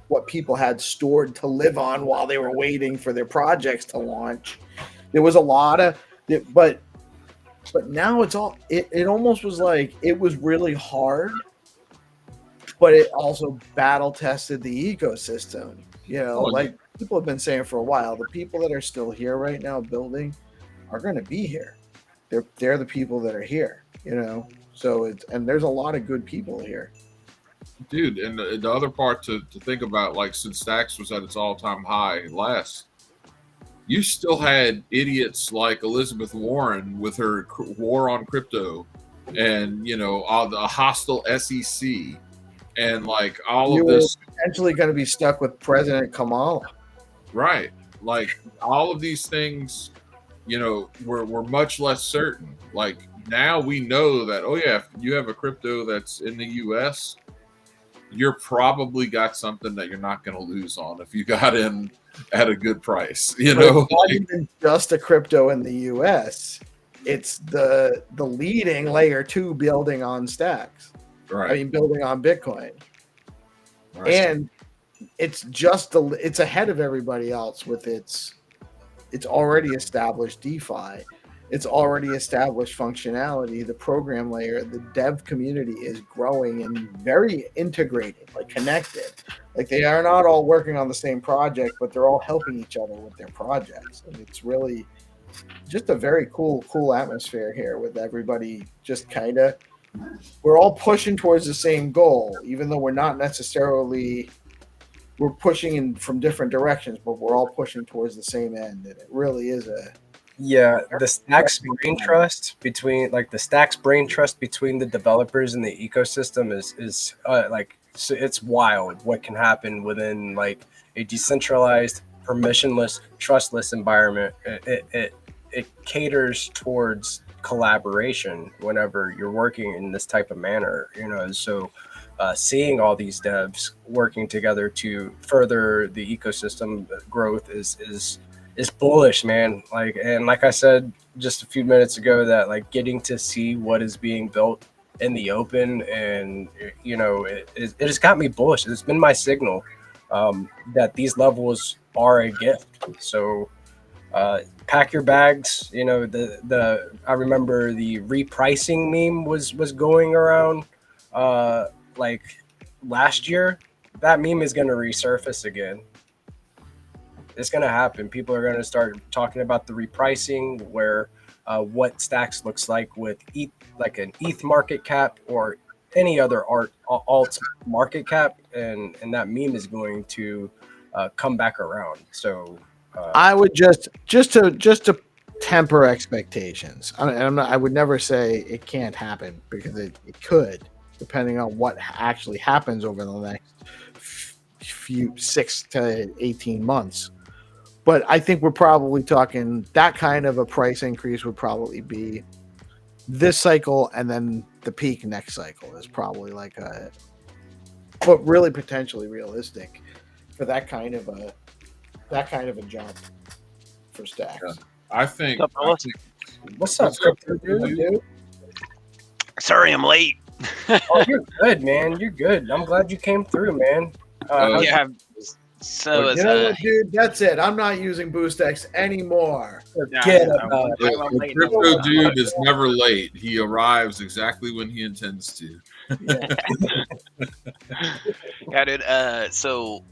[SPEAKER 3] what people had stored to live on while they were waiting for their projects to launch. There was a lot of, but now it's all, it almost was like it was really hard, but it also battle tested the ecosystem. You know, like people have been saying for a while, the people that are still here right now building are going to be here. They're the people that are here, you know. So and there's a lot of good people here,
[SPEAKER 2] dude. And the other part to think about, like since Stacks was at its all-time high last, you still had idiots like Elizabeth Warren with her war on crypto, and you know, all the hostile SEC, and like all of this,
[SPEAKER 3] potentially going to be stuck with President Kamala.
[SPEAKER 2] Right. Like all of these things, you know, were much less certain. Like now we know that, oh yeah, if you have a crypto that's in the US, you're probably got something that you're not going to lose on if you got in at a good price. You know,
[SPEAKER 3] it's not even just a crypto in the US. It's the leading layer 2 building on stacks.
[SPEAKER 2] Right.
[SPEAKER 3] I mean, building on Bitcoin. Right. And it's just it's ahead of everybody else with its already established DeFi. It's already established functionality. The program layer, the dev community is growing and very integrated, like connected. Like they are not all working on the same project, but they're all helping each other with their projects. And it's really just a very cool atmosphere here with everybody just kind of, we're all pushing towards the same goal, even though we're not necessarily, we're pushing in from different directions, but we're all pushing towards the same end. And it really is
[SPEAKER 1] the Stacks brain trust between the developers and the ecosystem is like, so it's wild what can happen within like a decentralized, permissionless, trustless environment. It caters towards collaboration whenever you're working in this type of manner, you know. So seeing all these devs working together to further the ecosystem growth is bullish, man. Like I said just a few minutes ago, that like getting to see what is being built in the open, and you know, it has got me bullish. It's been my signal that these levels are a gift. So pack your bags. You know, the I remember the repricing meme was going around like last year. That meme is going to resurface again. It's going to happen. People are going to start talking about the repricing, where what Stacks looks like with ETH, like an ETH market cap or any other alt market cap, and that meme is going to come back around. So
[SPEAKER 3] I would just to temper expectations. I would never say it can't happen, because it could, depending on what actually happens over the next few 6 to 18 months. But I think we're probably talking that kind of a price increase would probably be this cycle, and then the peak next cycle is probably like but really potentially realistic for that kind of a jump for Stacks.
[SPEAKER 2] Yeah. I think.
[SPEAKER 1] what's up, crypto dude?
[SPEAKER 4] Sorry, I'm late.
[SPEAKER 1] Oh, you're good, man. You're good. I'm glad you came through, man.
[SPEAKER 4] Yeah. So
[SPEAKER 3] You know what, dude? That's it. I'm not using BoostX anymore.
[SPEAKER 1] Forget about it.
[SPEAKER 2] The crypto dude is never late. He arrives exactly when he intends to.
[SPEAKER 4] Yeah, dude. So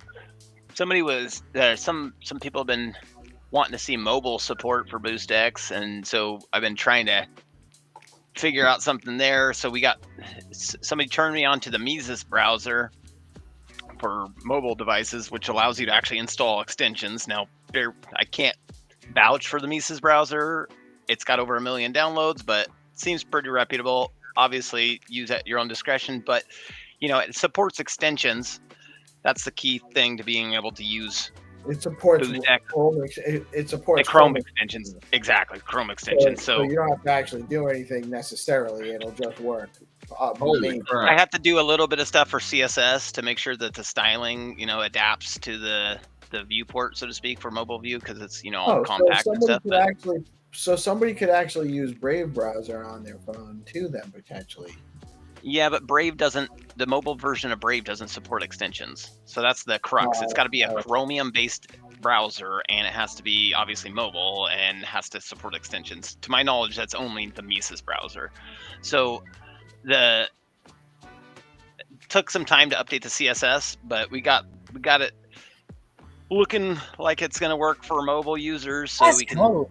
[SPEAKER 4] somebody was some people have been wanting to see mobile support for BoostX, and so I've been trying to figure out something there. So somebody turned me on to the Mises browser for mobile devices, which allows you to actually install extensions. Now, I can't vouch for the Mises browser. It's got over 1 million downloads, but it seems pretty reputable. Obviously, use at your own discretion, but it supports extensions. That's the key thing to being able to use.
[SPEAKER 3] It supports
[SPEAKER 4] Chrome.
[SPEAKER 3] It supports
[SPEAKER 4] Chrome extensions. Exactly, Chrome extensions.
[SPEAKER 3] So you don't have to actually do anything necessarily. It'll just work.
[SPEAKER 2] Holy crap.
[SPEAKER 4] I have to do a little bit of stuff for CSS to make sure that the styling, adapts to the viewport, so to speak, for mobile view, because it's all compact and stuff.
[SPEAKER 3] Somebody could actually use Brave browser on their phone too, then potentially.
[SPEAKER 4] Yeah, but the mobile version of Brave doesn't support extensions. So that's the crux. It's got to be a Chromium-based browser, and it has to be obviously mobile and has to support extensions. To my knowledge, that's only the Mises browser. So took some time to update the CSS, but we got it looking like it's going to work for mobile users, so we can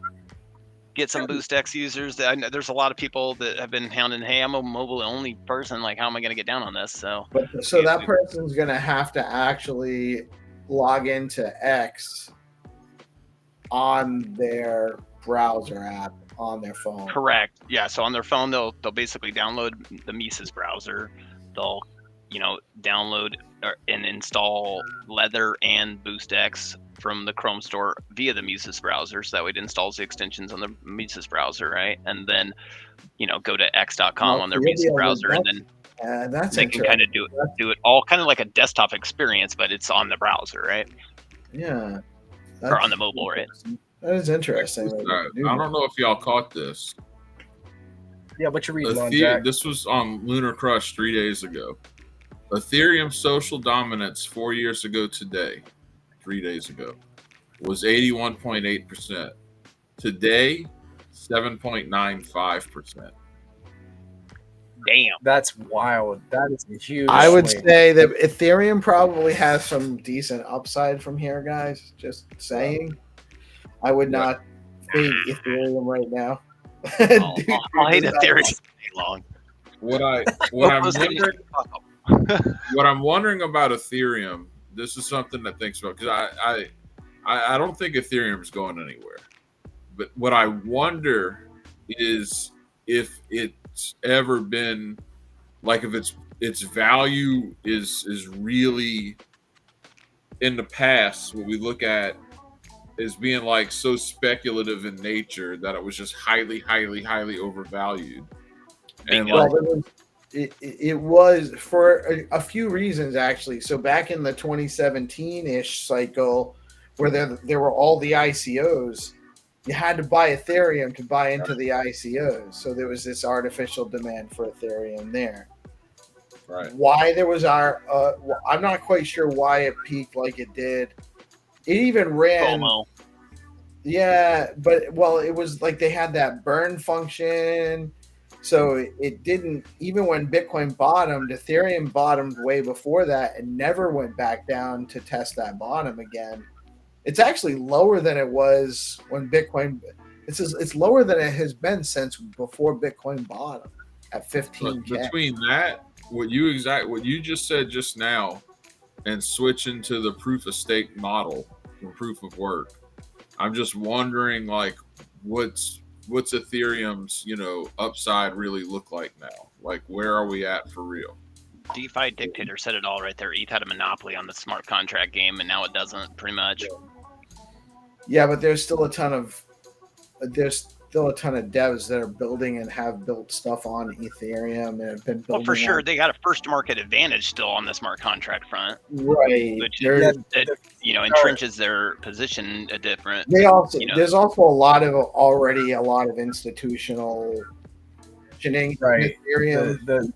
[SPEAKER 4] get some BoostX users. There's a lot of people that have been hounding, hey, I'm a mobile only person, like how am I going to get down on this? So
[SPEAKER 3] that person's going to have to actually log into X on their browser app on their phone.
[SPEAKER 4] Correct. Yeah. So on their phone, they'll basically download the Mises browser. They'll download and install Leather and BoostX from the Chrome store via the Mises browser, so that way it installs the extensions on the Mises browser, right? And then go to x.com on their Mises browser, and then they can kind of do it all kind of like a desktop experience, but it's on the browser, right?
[SPEAKER 3] Yeah.
[SPEAKER 4] Or on the mobile, right?
[SPEAKER 3] That is interesting.
[SPEAKER 2] I don't know if y'all caught this.
[SPEAKER 1] Yeah, what you reading on, Jack?
[SPEAKER 2] This was on Lunar Crush 3 days ago. Ethereum social dominance 4 years ago today, 3 days ago, was 81.8%. Today, 7.95%.
[SPEAKER 4] Damn.
[SPEAKER 1] That's wild. That is a huge
[SPEAKER 3] I would
[SPEAKER 1] swing.
[SPEAKER 3] say that Ethereum probably has some decent upside from here, guys. Just saying. I would not fade Ethereum right now.
[SPEAKER 4] I'll hate Ethereum long.
[SPEAKER 2] What I'm wondering about Ethereum, this is something to think about, because I don't think Ethereum is going anywhere. But what I wonder is if it's ever been like, if its value is really in the past, what we look at as being like so speculative in nature that it was just highly, highly, highly overvalued. And
[SPEAKER 3] it was for a few reasons, actually. So back in the 2017-ish cycle, where there were all the ICOs, you had to buy Ethereum to buy into the ICOs. So there was this artificial demand for Ethereum there.
[SPEAKER 2] Right.
[SPEAKER 3] Why there was I'm not quite sure why it peaked like it did. It even ran.
[SPEAKER 4] FOMO.
[SPEAKER 3] Yeah, but it was like they had that burn function. So it didn't, even when Bitcoin bottomed, Ethereum bottomed way before that and never went back down to test that bottom again. It's actually lower than it was when Bitcoin. It's lower than it has been since before Bitcoin bottom at 15K.
[SPEAKER 2] Between that, what you just said just now, and switching to the proof of stake model from proof of work, I'm just wondering, like, what's Ethereum's upside really look like now? Like, where are we at for real?
[SPEAKER 4] DeFi dictator said it all right there. ETH had a monopoly on the smart contract game, and now it doesn't, pretty much.
[SPEAKER 3] Yeah, but there's still a ton of devs that are building and have built stuff on Ethereum and have been building.
[SPEAKER 4] Well, for sure, they got a first market advantage still on the smart contract front,
[SPEAKER 3] right?
[SPEAKER 4] Which entrenches their position a different.
[SPEAKER 3] There's also already a lot of institutional shenanigans.
[SPEAKER 1] Right.
[SPEAKER 3] Ethereum.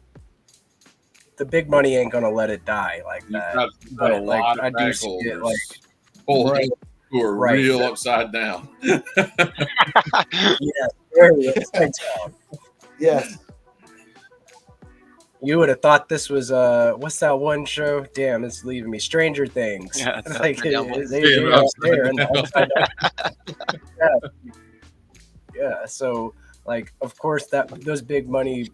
[SPEAKER 1] The big money ain't gonna let it die like that.
[SPEAKER 2] But like, I do see it like who are real upside down.
[SPEAKER 3] Yes.
[SPEAKER 1] You would have thought this was what's that one show? Damn, it's leaving me. Stranger Things.
[SPEAKER 4] Yeah,
[SPEAKER 1] like they're there and upside down. Yeah. So like, of course, those big whales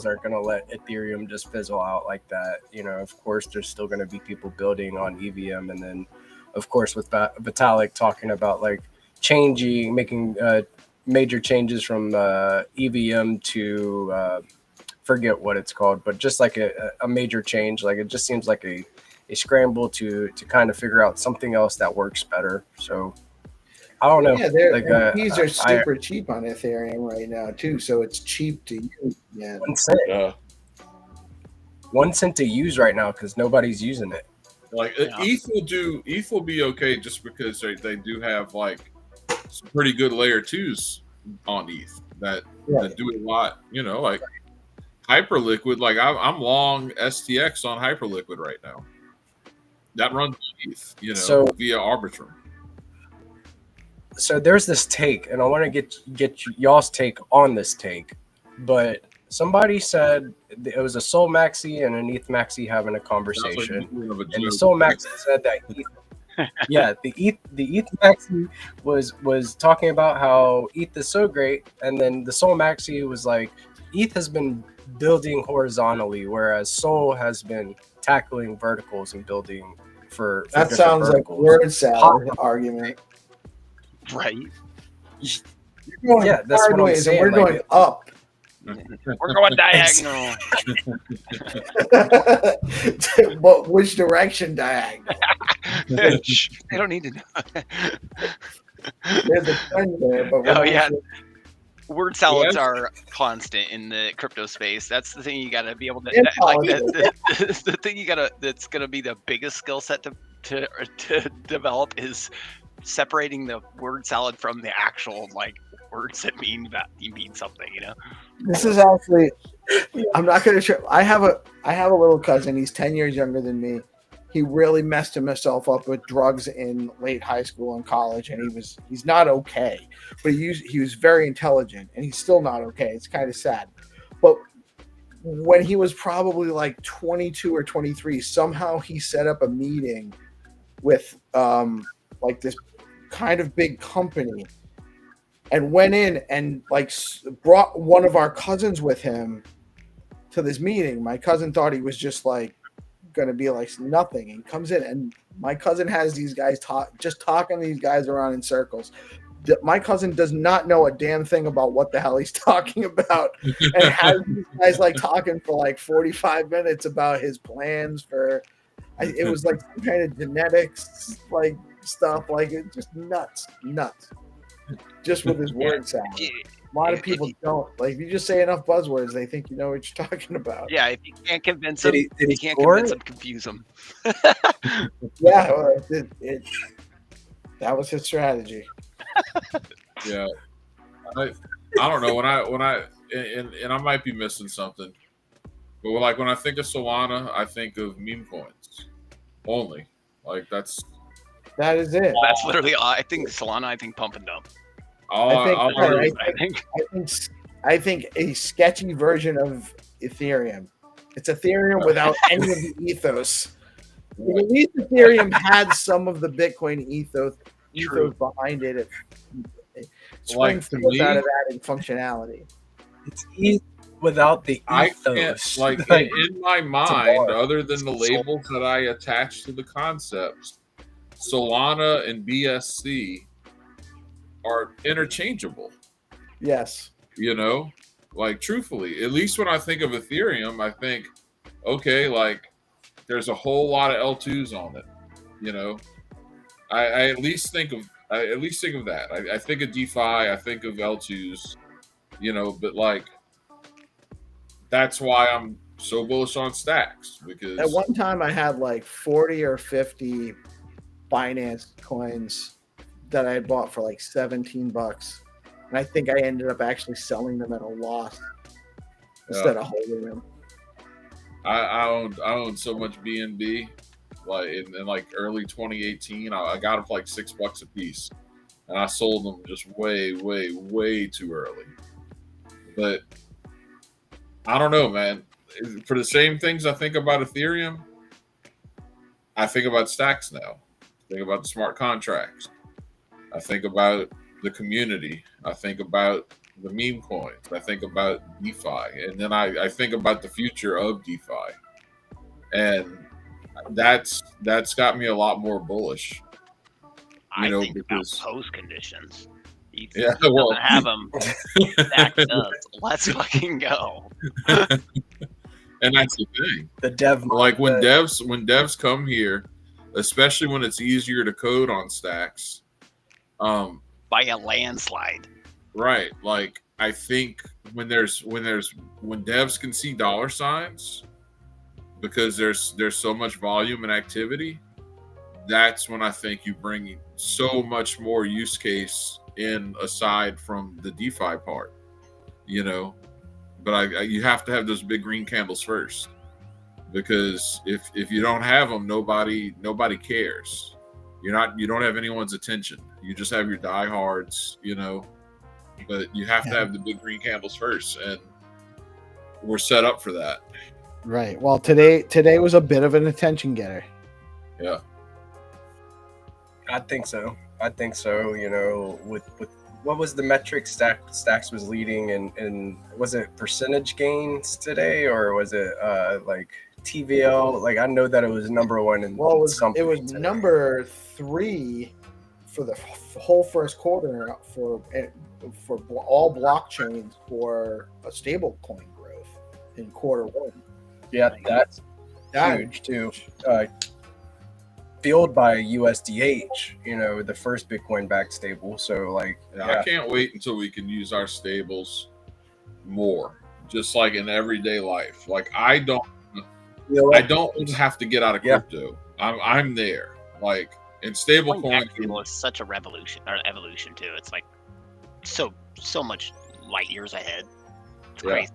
[SPEAKER 1] aren't gonna let Ethereum just fizzle out like that. Of course, there's still gonna be people building on EVM, and then, of course, with Vitalik talking about like making major changes from EVM to forget what it's called, but just like a major change. Like, it just seems like a scramble to kind of figure out something else that works better. So I don't know.
[SPEAKER 3] Yeah, fees are super cheap on Ethereum right now too, so it's cheap to use. Yeah,
[SPEAKER 1] 1 cent. 1 cent to use right now because nobody's using it.
[SPEAKER 2] Like ETH will be okay just because they do have like some pretty good layer 2s on ETH that do a lot. Like Hyperliquid. Like I'm long STX on Hyperliquid right now. That runs ETH, via Arbitrum.
[SPEAKER 1] So there's this take, and I want to get y'all's take on this take, but somebody said it was a Sol Maxi and an ETH Maxi having a conversation, and the Sol Maxi said that the ETH Maxi was talking about how ETH is so great, and then the Sol Maxi was like, ETH has been building horizontally, whereas Sol has been tackling verticals and building for
[SPEAKER 3] that sounds verticals. Like word salad argument.
[SPEAKER 4] Right.
[SPEAKER 3] Yeah, that's what I'm saying. We're going up.
[SPEAKER 4] We're going diagonal.
[SPEAKER 3] But which direction diagonal?
[SPEAKER 4] They don't need to know.
[SPEAKER 3] There's a trend there, but
[SPEAKER 4] word salads are constant in the crypto space. That's the thing you got to be able to the thing that's going to be the biggest skill set to develop is separating the word salad from the actual words that mean something.
[SPEAKER 3] This is actually, I'm not going to show. I have a little cousin. He's 10 years younger than me. He really messed himself up with drugs in late high school and college, and he's not okay. But he was very intelligent, and he's still not okay. It's kind of sad. But when he was probably like 22 or 23, somehow he set up a meeting with this kind of big company, and went in and brought one of our cousins with him to this meeting. My cousin thought he was just going to be nothing, and comes in, and my cousin has these guys talking these guys around in circles. My cousin does not know a damn thing about what the hell he's talking about, and has these guys talking for 45 minutes about his plans for. It was some kind of genetics stuff, it's just nuts, just with his word sound. A lot of people don't if you just say enough buzzwords, they think you know what you're talking about.
[SPEAKER 4] Yeah, if you can't convince them, confuse them.
[SPEAKER 3] Yeah, that was his strategy.
[SPEAKER 2] Yeah, I don't know when I and I might be missing something, But like when I think of Solana, I think of meme coins only. Like
[SPEAKER 3] that is it.
[SPEAKER 4] That's literally all. I think Solana. I think pump and dump.
[SPEAKER 3] I think a sketchy version of Ethereum. It's Ethereum without any of the ethos. Like, at least Ethereum had some of the Bitcoin ethos behind it. It springs out of adding functionality.
[SPEAKER 1] It's easy without the ethos.
[SPEAKER 2] I can't, like in my mind, other than the labels that I attach to the concepts, Solana and BSC are interchangeable.
[SPEAKER 3] Yes.
[SPEAKER 2] You know, like truthfully, at least when I think of Ethereum, I think, okay, like there's a whole lot of L2s on it. You know, I at least think of that. I think of DeFi, I think of L2s, you know, but like that's why I'm so bullish on stacks, because
[SPEAKER 3] at one time I had like 40 or 50 Binance coins that I had bought for like $17. And I think I ended up actually selling them at a loss instead of holding them.
[SPEAKER 2] I owned so much BNB, like in like early 2018. I got them for like $6 a piece, and I sold them just way too early. But I don't know, man. For the same things I think about Ethereum, I think about stacks now. I think about the smart contracts. I think about the community. I think about the meme coins. I think about DeFi, and then I think about the future of DeFi, and that's got me a lot more bullish.
[SPEAKER 4] I think because about post conditions.
[SPEAKER 2] Yeah, well,
[SPEAKER 4] doesn't have them. Stack does. Let's fucking go.
[SPEAKER 2] And that's the thing.
[SPEAKER 1] The dev,
[SPEAKER 2] like when devs come here, especially when it's easier to code on stacks.
[SPEAKER 4] By a landslide.
[SPEAKER 2] Right. Like I think when devs can see dollar signs because there's so much volume and activity, that's when I think you bring so much more use case in aside from the DeFi part, you know. But you have to have those big green candles first, because if you don't have them, nobody cares. You don't have anyone's attention. You just have your diehards, you know. But you have to have the big green candles first, and we're set up for that.
[SPEAKER 3] Right. Well, today was a bit of an attention getter.
[SPEAKER 2] Yeah.
[SPEAKER 1] I think so. You know, with what was the metric Stacks was leading, and was it percentage gains today, or was it like TVL? Like I know that it was number one in something.
[SPEAKER 3] It was today. Number 3 for the whole first quarter for all blockchains for a stable coin growth in Q1.
[SPEAKER 1] Yeah, that's huge too. Fueled by USDH, you know, the first Bitcoin backed stable. So like,
[SPEAKER 2] I can't wait until we can use our stables more, just like in everyday life. Like I don't have to get out of crypto. I'm there. Like in stablecoin
[SPEAKER 4] was such a evolution too. It's like so much light years ahead. It's crazy.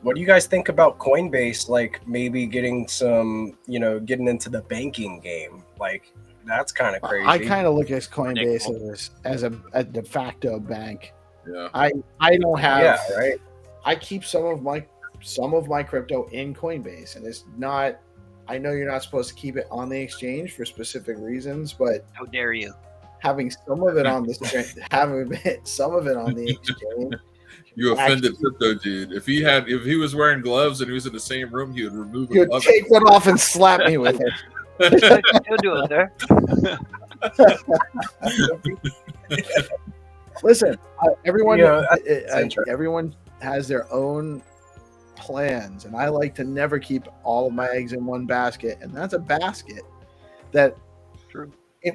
[SPEAKER 1] What do you guys think about Coinbase? Like maybe getting into the banking game. Like that's kind of crazy.
[SPEAKER 3] I kind of look at Coinbase as a de facto bank.
[SPEAKER 2] Yeah.
[SPEAKER 3] I don't have.
[SPEAKER 1] Yeah. Right.
[SPEAKER 3] I keep some of my crypto in Coinbase, and it's not. I know you're not supposed to keep it on the exchange for specific reasons, but
[SPEAKER 4] how dare you?
[SPEAKER 3] Having some of it on the exchange.
[SPEAKER 2] You offended crypto dude. If he was wearing gloves and he was in the same room, he would remove it.
[SPEAKER 3] You'd take one off and slap me with it.
[SPEAKER 4] You'll do it there.
[SPEAKER 3] Listen, everyone has their own plans, and I like to never keep all of my eggs in one basket, and that's a basket that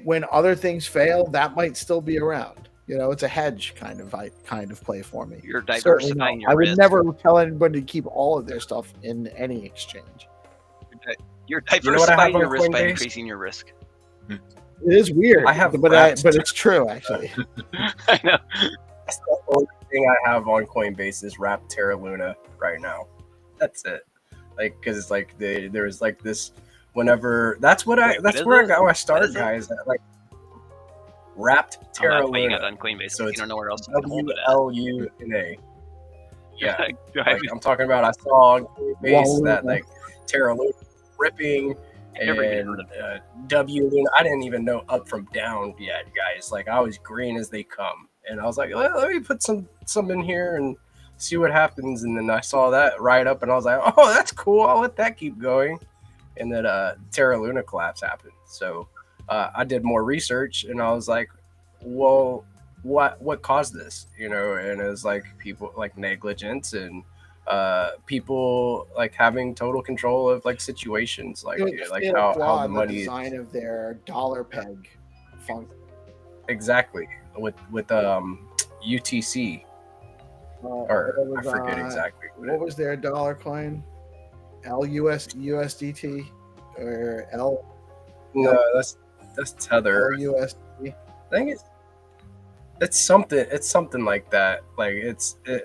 [SPEAKER 3] when other things fail, that might still be around. You know, it's a hedge kind of play for me.
[SPEAKER 4] You're diversifying your
[SPEAKER 3] I would
[SPEAKER 4] risk.
[SPEAKER 3] never tell anybody to keep all of their stuff in any exchange.
[SPEAKER 4] You're diversifying your risk by increasing your risk.
[SPEAKER 3] It is weird, but it's true actually.
[SPEAKER 4] I know.
[SPEAKER 1] That's the only thing I have on Coinbase is Wrapped Terra Luna right now. That's it. Like, because like there was like this. Whenever that's where I
[SPEAKER 4] it?
[SPEAKER 1] got my
[SPEAKER 4] What
[SPEAKER 1] start,
[SPEAKER 4] is it?
[SPEAKER 1] guys. Like wrapped
[SPEAKER 4] Oh,
[SPEAKER 1] Terra
[SPEAKER 4] that's why you got
[SPEAKER 1] Luna.
[SPEAKER 4] on Coinbase.
[SPEAKER 1] So
[SPEAKER 4] You
[SPEAKER 1] it's
[SPEAKER 4] don't know where else you can hold it at.
[SPEAKER 1] WLUNA. Yeah,
[SPEAKER 4] Go
[SPEAKER 1] like
[SPEAKER 4] ahead.
[SPEAKER 1] I'm talking about. I saw on Coinbase that
[SPEAKER 3] Waluna.
[SPEAKER 1] like Terra Luna ripping
[SPEAKER 4] I've never even
[SPEAKER 1] and
[SPEAKER 4] heard of
[SPEAKER 1] W Luna. I didn't even know up from down yet, guys. Like I was green as they come, and I was like, let me put some in here and see what happens. And then I saw that right up, and I was like, oh, that's cool. I'll let that keep going. And then Terra Luna collapse happened. So I did more research, and I was like, well, what caused this? And it was like people like negligence and people like having total control of like situations, like
[SPEAKER 3] They
[SPEAKER 1] how
[SPEAKER 3] applaud
[SPEAKER 1] the money
[SPEAKER 3] design of their dollar peg function.
[SPEAKER 1] exactly with UTC or I forget exactly
[SPEAKER 3] what was their dollar coin? USDT or
[SPEAKER 1] no, that's Tether.
[SPEAKER 3] LUSD.
[SPEAKER 1] I think it's something like that. Like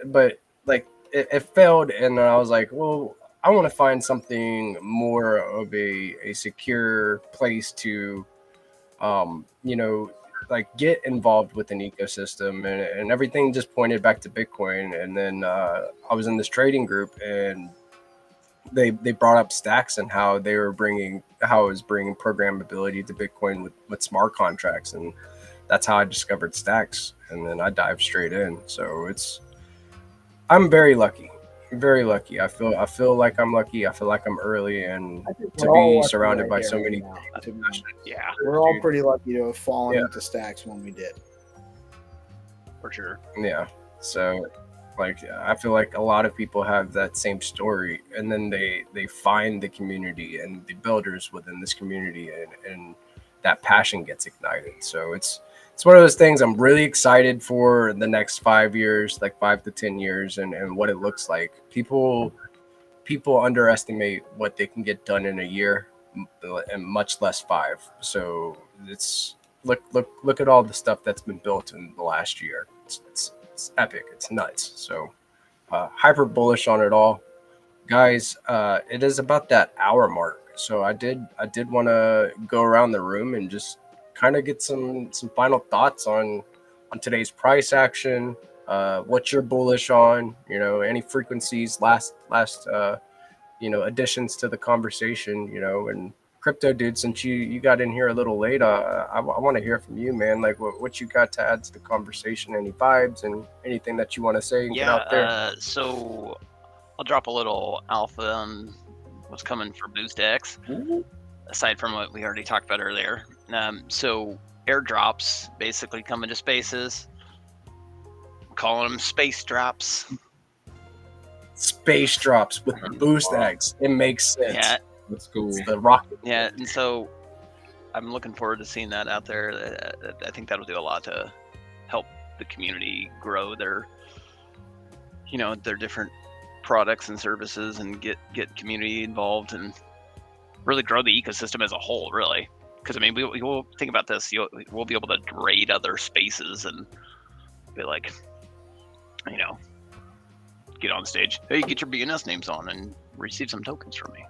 [SPEAKER 1] but like it failed, and I was like, well, I want to find something more of a secure place to, like get involved with an ecosystem, and everything just pointed back to Bitcoin. And then I was in this trading group, and they brought up stacks and how it was bringing programmability to Bitcoin with smart contracts, and that's how I discovered stacks, and then I dived straight in. So I'm very lucky, very lucky. I feel like I'm lucky. I feel like I'm early, and to be surrounded by so many.
[SPEAKER 4] Yeah,
[SPEAKER 3] we're all pretty lucky to have fallen into stacks when we did.
[SPEAKER 4] for sure.
[SPEAKER 1] Yeah. So like I feel like a lot of people have that same story, and then they find the community and the builders within this community, and that passion gets ignited. So it's one of those things I'm really excited for the next 5 years, like 5 to 10 years, and what it looks like. People underestimate what they can get done in a year, and much less 5. So it's look at all the stuff that's been built in the last year. It's epic. It's nuts. So hyper bullish on it all, guys. It is about that hour mark. So I did want to go around the room and just kind of get some final thoughts on today's price action. What you're bullish on, any frequencies, last additions to the conversation, and crypto dude, since you got in here a little late, I want to hear from you, man. Like what you got to add to the conversation, any vibes and anything that you want to say and get out there.
[SPEAKER 4] So I'll drop a little alpha on what's coming for BoostX, aside from what we already talked about earlier. So airdrops basically come into spaces. I'm calling them space drops.
[SPEAKER 1] Space drops with the boost eggs. It makes sense.
[SPEAKER 4] Yeah,
[SPEAKER 2] That's cool.
[SPEAKER 1] It's the rocket.
[SPEAKER 4] yeah, and so I'm looking forward to seeing that out there. I think that'll do a lot to help the community grow their different products and services, and get community involved and really grow the ecosystem as a whole, really. Because I mean, we will think about this. We'll be able to raid other spaces and be like, get on stage. Hey, get your BNS names on and receive some tokens from me.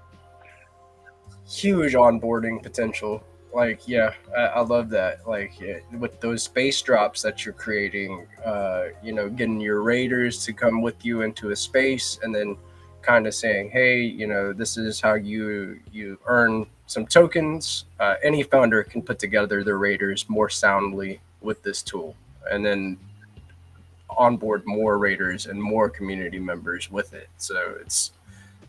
[SPEAKER 1] Huge onboarding potential. Like, yeah, I love that. Like with those space drops that you're creating, getting your raiders to come with you into a space, and then kind of saying, hey, this is how you earn some tokens. Any founder can put together their raiders more soundly with this tool, and then onboard more raiders and more community members with it. So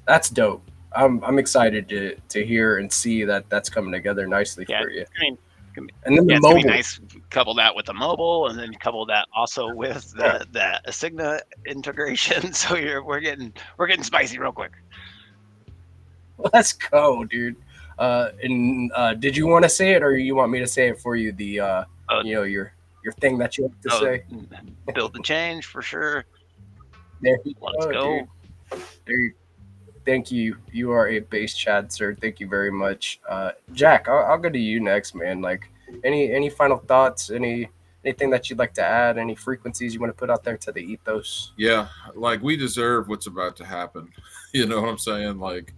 [SPEAKER 1] that's dope. I'm excited to hear and see that that's coming together nicely for you.
[SPEAKER 4] I mean,
[SPEAKER 1] and then the
[SPEAKER 4] it's
[SPEAKER 1] mobile.
[SPEAKER 4] gonna be nice. Couple that with the mobile, and then couple that also with the Asigna integration. So we're getting spicy real quick.
[SPEAKER 1] Let's go, dude. Did you want to say it, or you want me to say it for you? The your thing that you have to say.
[SPEAKER 4] Build the change for sure.
[SPEAKER 1] There you
[SPEAKER 4] Let's go.
[SPEAKER 1] Dude. Thank you. You are a base Chad, sir. Thank you very much. Jack, I'll go to you next, man. Like any final thoughts, any anything that you'd like to add? Any frequencies you want to put out there to the ethos?
[SPEAKER 2] Yeah, like we deserve what's about to happen. You know what I'm saying? Like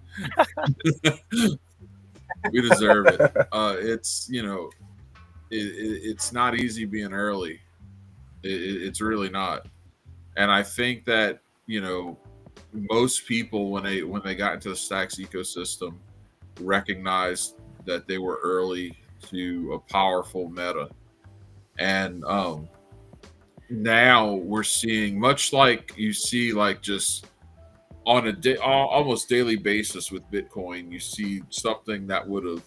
[SPEAKER 2] we deserve it. It's it's not easy being early. It's really not. And I think that most people when they got into the Stacks ecosystem recognized that they were early to a powerful meta, and now we're seeing, much like you see, like just on almost daily basis with Bitcoin, you see something that would have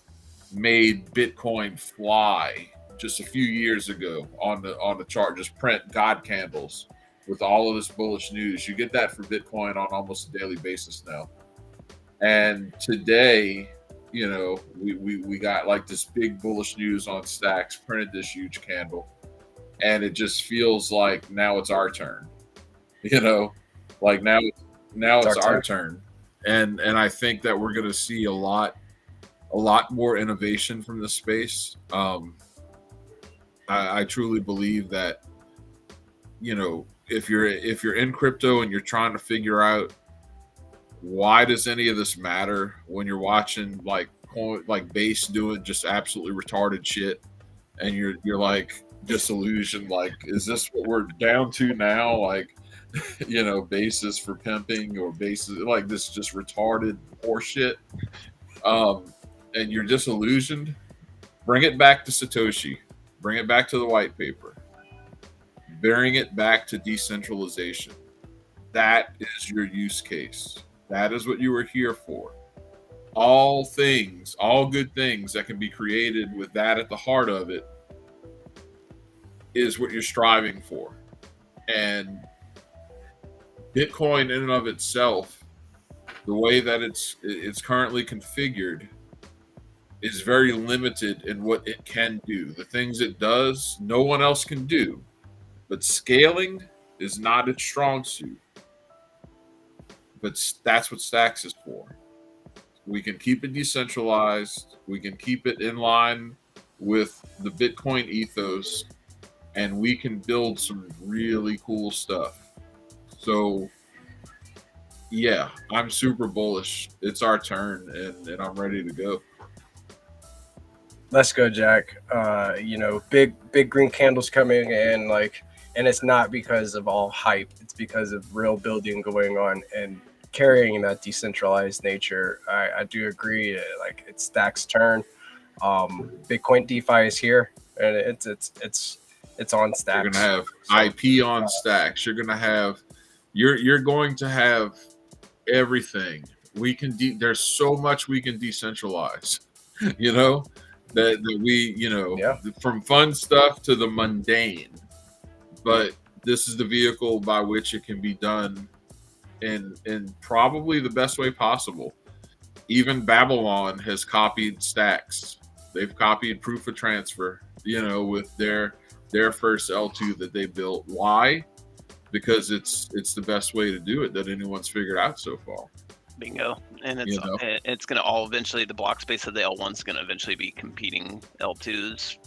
[SPEAKER 2] made Bitcoin fly just a few years ago on the chart, just print God candles with all of this bullish news. You get that for Bitcoin on almost a daily basis now. And today, we got like this big bullish news on Stacks, printed this huge candle, and it just feels like now it's our turn. Like now it's our turn. And I think that we're going to see a lot more innovation from this space. I truly believe that, if you're in crypto and you're trying to figure out why does any of this matter when you're watching like Base doing just absolutely retarded shit, and you're like disillusioned, like, is this what we're down to now? Like, basis for pimping, or basis like this just retarded horseshit. And you're disillusioned, bring it back to Satoshi, bring it back to the white paper, bring it back to decentralization. That is your use case. That is what you were here for. All good things that can be created with that at the heart of it is what you're striving for. And Bitcoin in and of itself, the way that it's currently configured, is very limited in what it can do. The things it does, no one else can do. But scaling is not its strong suit. But that's what Stacks is for. We can keep it decentralized. We can keep it in line with the Bitcoin ethos, and we can build some really cool stuff. So, yeah, I'm super bullish. It's our turn, and I'm ready to go.
[SPEAKER 1] Let's go, Jack. Big green candles coming in, and it's not because of all hype. It's because of real building going on and carrying that decentralized nature. I do agree. Like, it's Stacks' turn. Bitcoin DeFi is here, and it's on Stacks.
[SPEAKER 2] You're gonna have IP on Stacks. You're going to have everything. We can there's so much we can decentralize. That we from fun stuff to the mundane. But this is the vehicle by which it can be done in probably the best way possible. Even Babylon has copied Stacks. They've copied proof of transfer, with their first L2 that they built. Why? Because it's the best way to do it that anyone's figured out so far.
[SPEAKER 4] Bingo. And it's going to all eventually, the block space of the L1's going to eventually be competing L2s.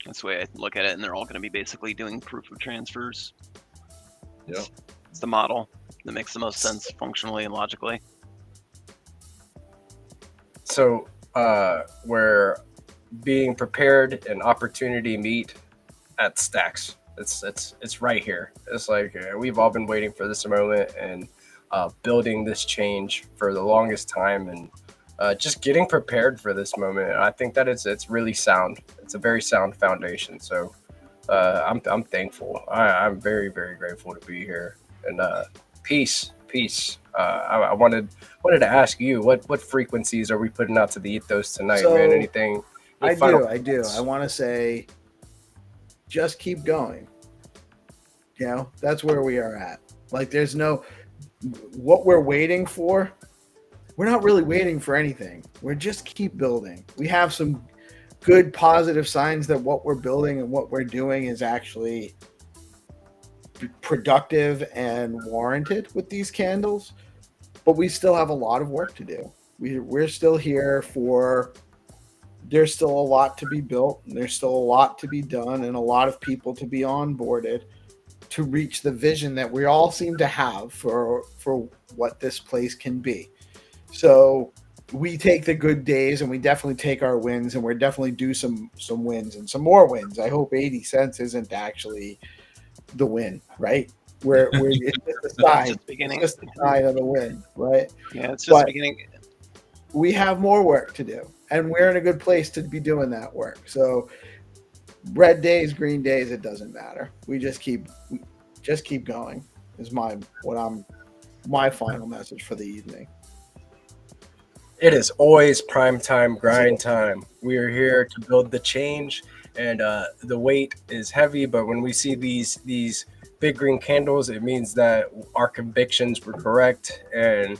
[SPEAKER 4] That's the way I look at it. And they're all going to be basically doing proof of transfers.
[SPEAKER 2] Yeah.
[SPEAKER 4] It's the model that makes the most sense functionally and logically.
[SPEAKER 1] So we're being prepared and opportunity meet at Stacks. It's right here. It's like we've all been waiting for this moment and building this change for the longest time, and just getting prepared for this moment. I think that it's really sound. It's a very sound foundation. So I'm thankful. I'm very, very grateful to be here. And peace. I wanted to ask you, what frequencies are we putting out to the ethos tonight, man? Anything?
[SPEAKER 3] I do. I want to say, just keep going. That's where we are at. Like, there's no, what we're waiting for. We're not really waiting for anything. We're just keep building. We have some good positive signs that what we're building and what we're doing is actually productive and warranted with these candles, but we still have a lot of work to do. We're still here for there's still a lot to be built, and there's still a lot to be done, and a lot of people to be onboarded to reach the vision that we all seem to have for what this place can be. So we take the good days, and we definitely take our wins, and we're definitely due some wins and some more wins. I hope 80 cents isn't actually the win, right? We're it's just a sign.
[SPEAKER 4] Just beginning.
[SPEAKER 3] It's just a sign of the win, right?
[SPEAKER 4] Yeah, it's just
[SPEAKER 3] But
[SPEAKER 4] beginning.
[SPEAKER 3] we have more work to do, and we're in a good place to be doing that work. So red days, green days, it doesn't matter. We just keep going is my final message for the evening.
[SPEAKER 1] It is always prime time, grind time. We are here to build the change, and the weight is heavy. But when we see these big green candles, it means that our convictions were correct, and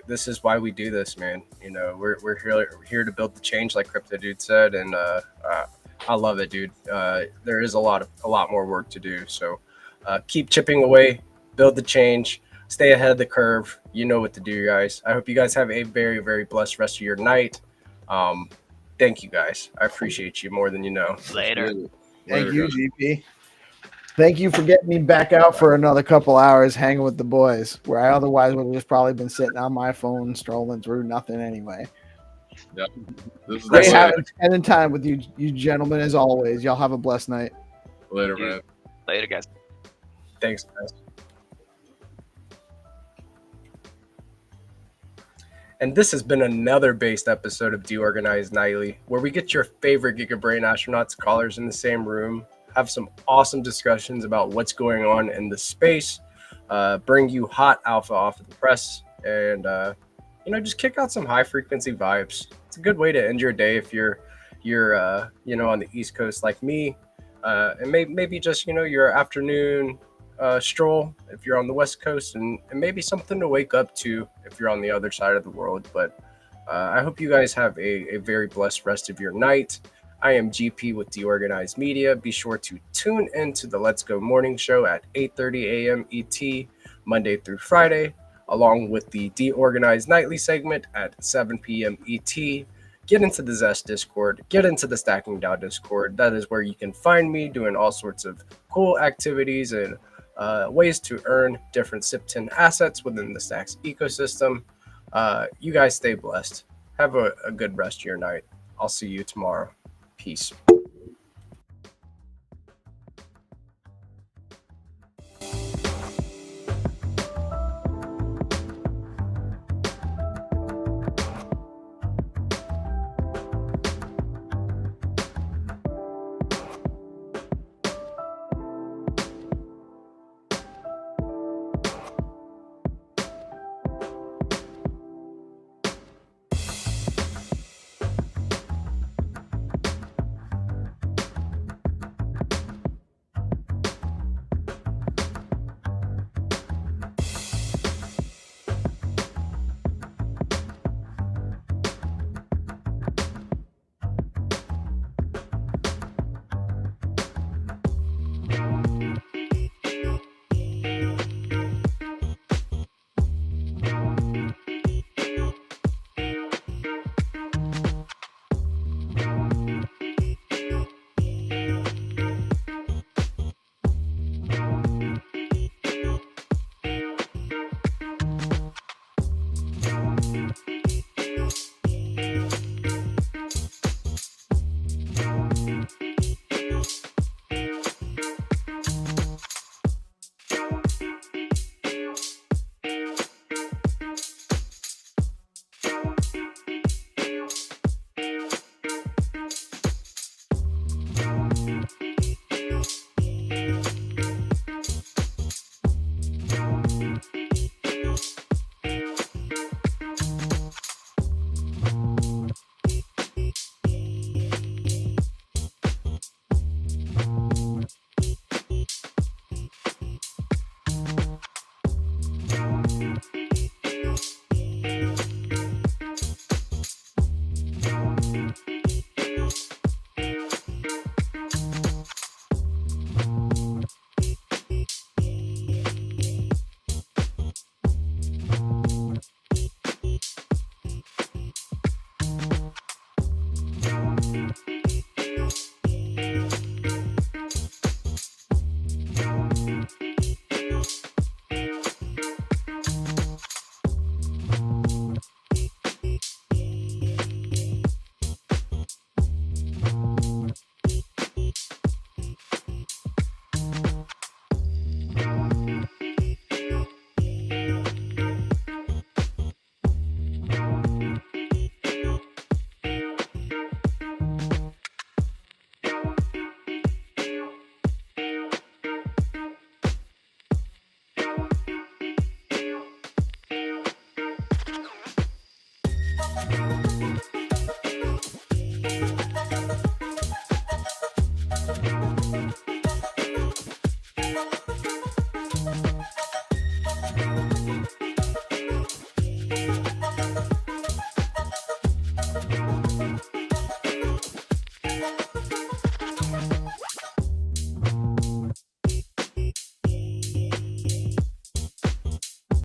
[SPEAKER 1] this is why we do this, man. We're here to build the change, like Crypto Dude said, and I love it, dude. There is a lot more work to do, so keep chipping away, build the change. Stay ahead of the curve. You know what to do, guys. I hope you guys have a very, very blessed rest of your night. Thank you, guys. I appreciate you more than you know.
[SPEAKER 4] Later.
[SPEAKER 3] Thank you, GP. Thank you for getting me back out for another couple hours hanging with the boys, where I otherwise would have just probably been sitting on my phone strolling through nothing anyway.
[SPEAKER 2] Yep. This is
[SPEAKER 3] Great spending time with you gentlemen as always. Y'all have a blessed night.
[SPEAKER 2] Later, man.
[SPEAKER 4] Later, guys.
[SPEAKER 1] Thanks, guys. And this has been another based episode of DeOrganized Nightly, where we get your favorite Giga Brain Astronaut Scholars in the same room, have some awesome discussions about what's going on in the space, bring you hot alpha off of the press, and just kick out some high frequency vibes. It's a good way to end your day if you're on the East Coast like me, and maybe just your afternoon stroll if you're on the West Coast, and maybe something to wake up to if you're on the other side of the world. But I hope you guys have a very blessed rest of your night. I am GP with DeOrganized Media. Be sure to tune into the Let's Go Morning Show at 8:30 a.m. ET, Monday through Friday, along with the DeOrganized Nightly segment at 7 p.m. ET. Get into the Zest Discord. Get into the Stacking Down Discord. That is where you can find me doing all sorts of cool activities and ways to earn different SIP10 assets within the Stacks ecosystem. You guys stay blessed. Have a good rest of your night. I'll see you tomorrow. Peace.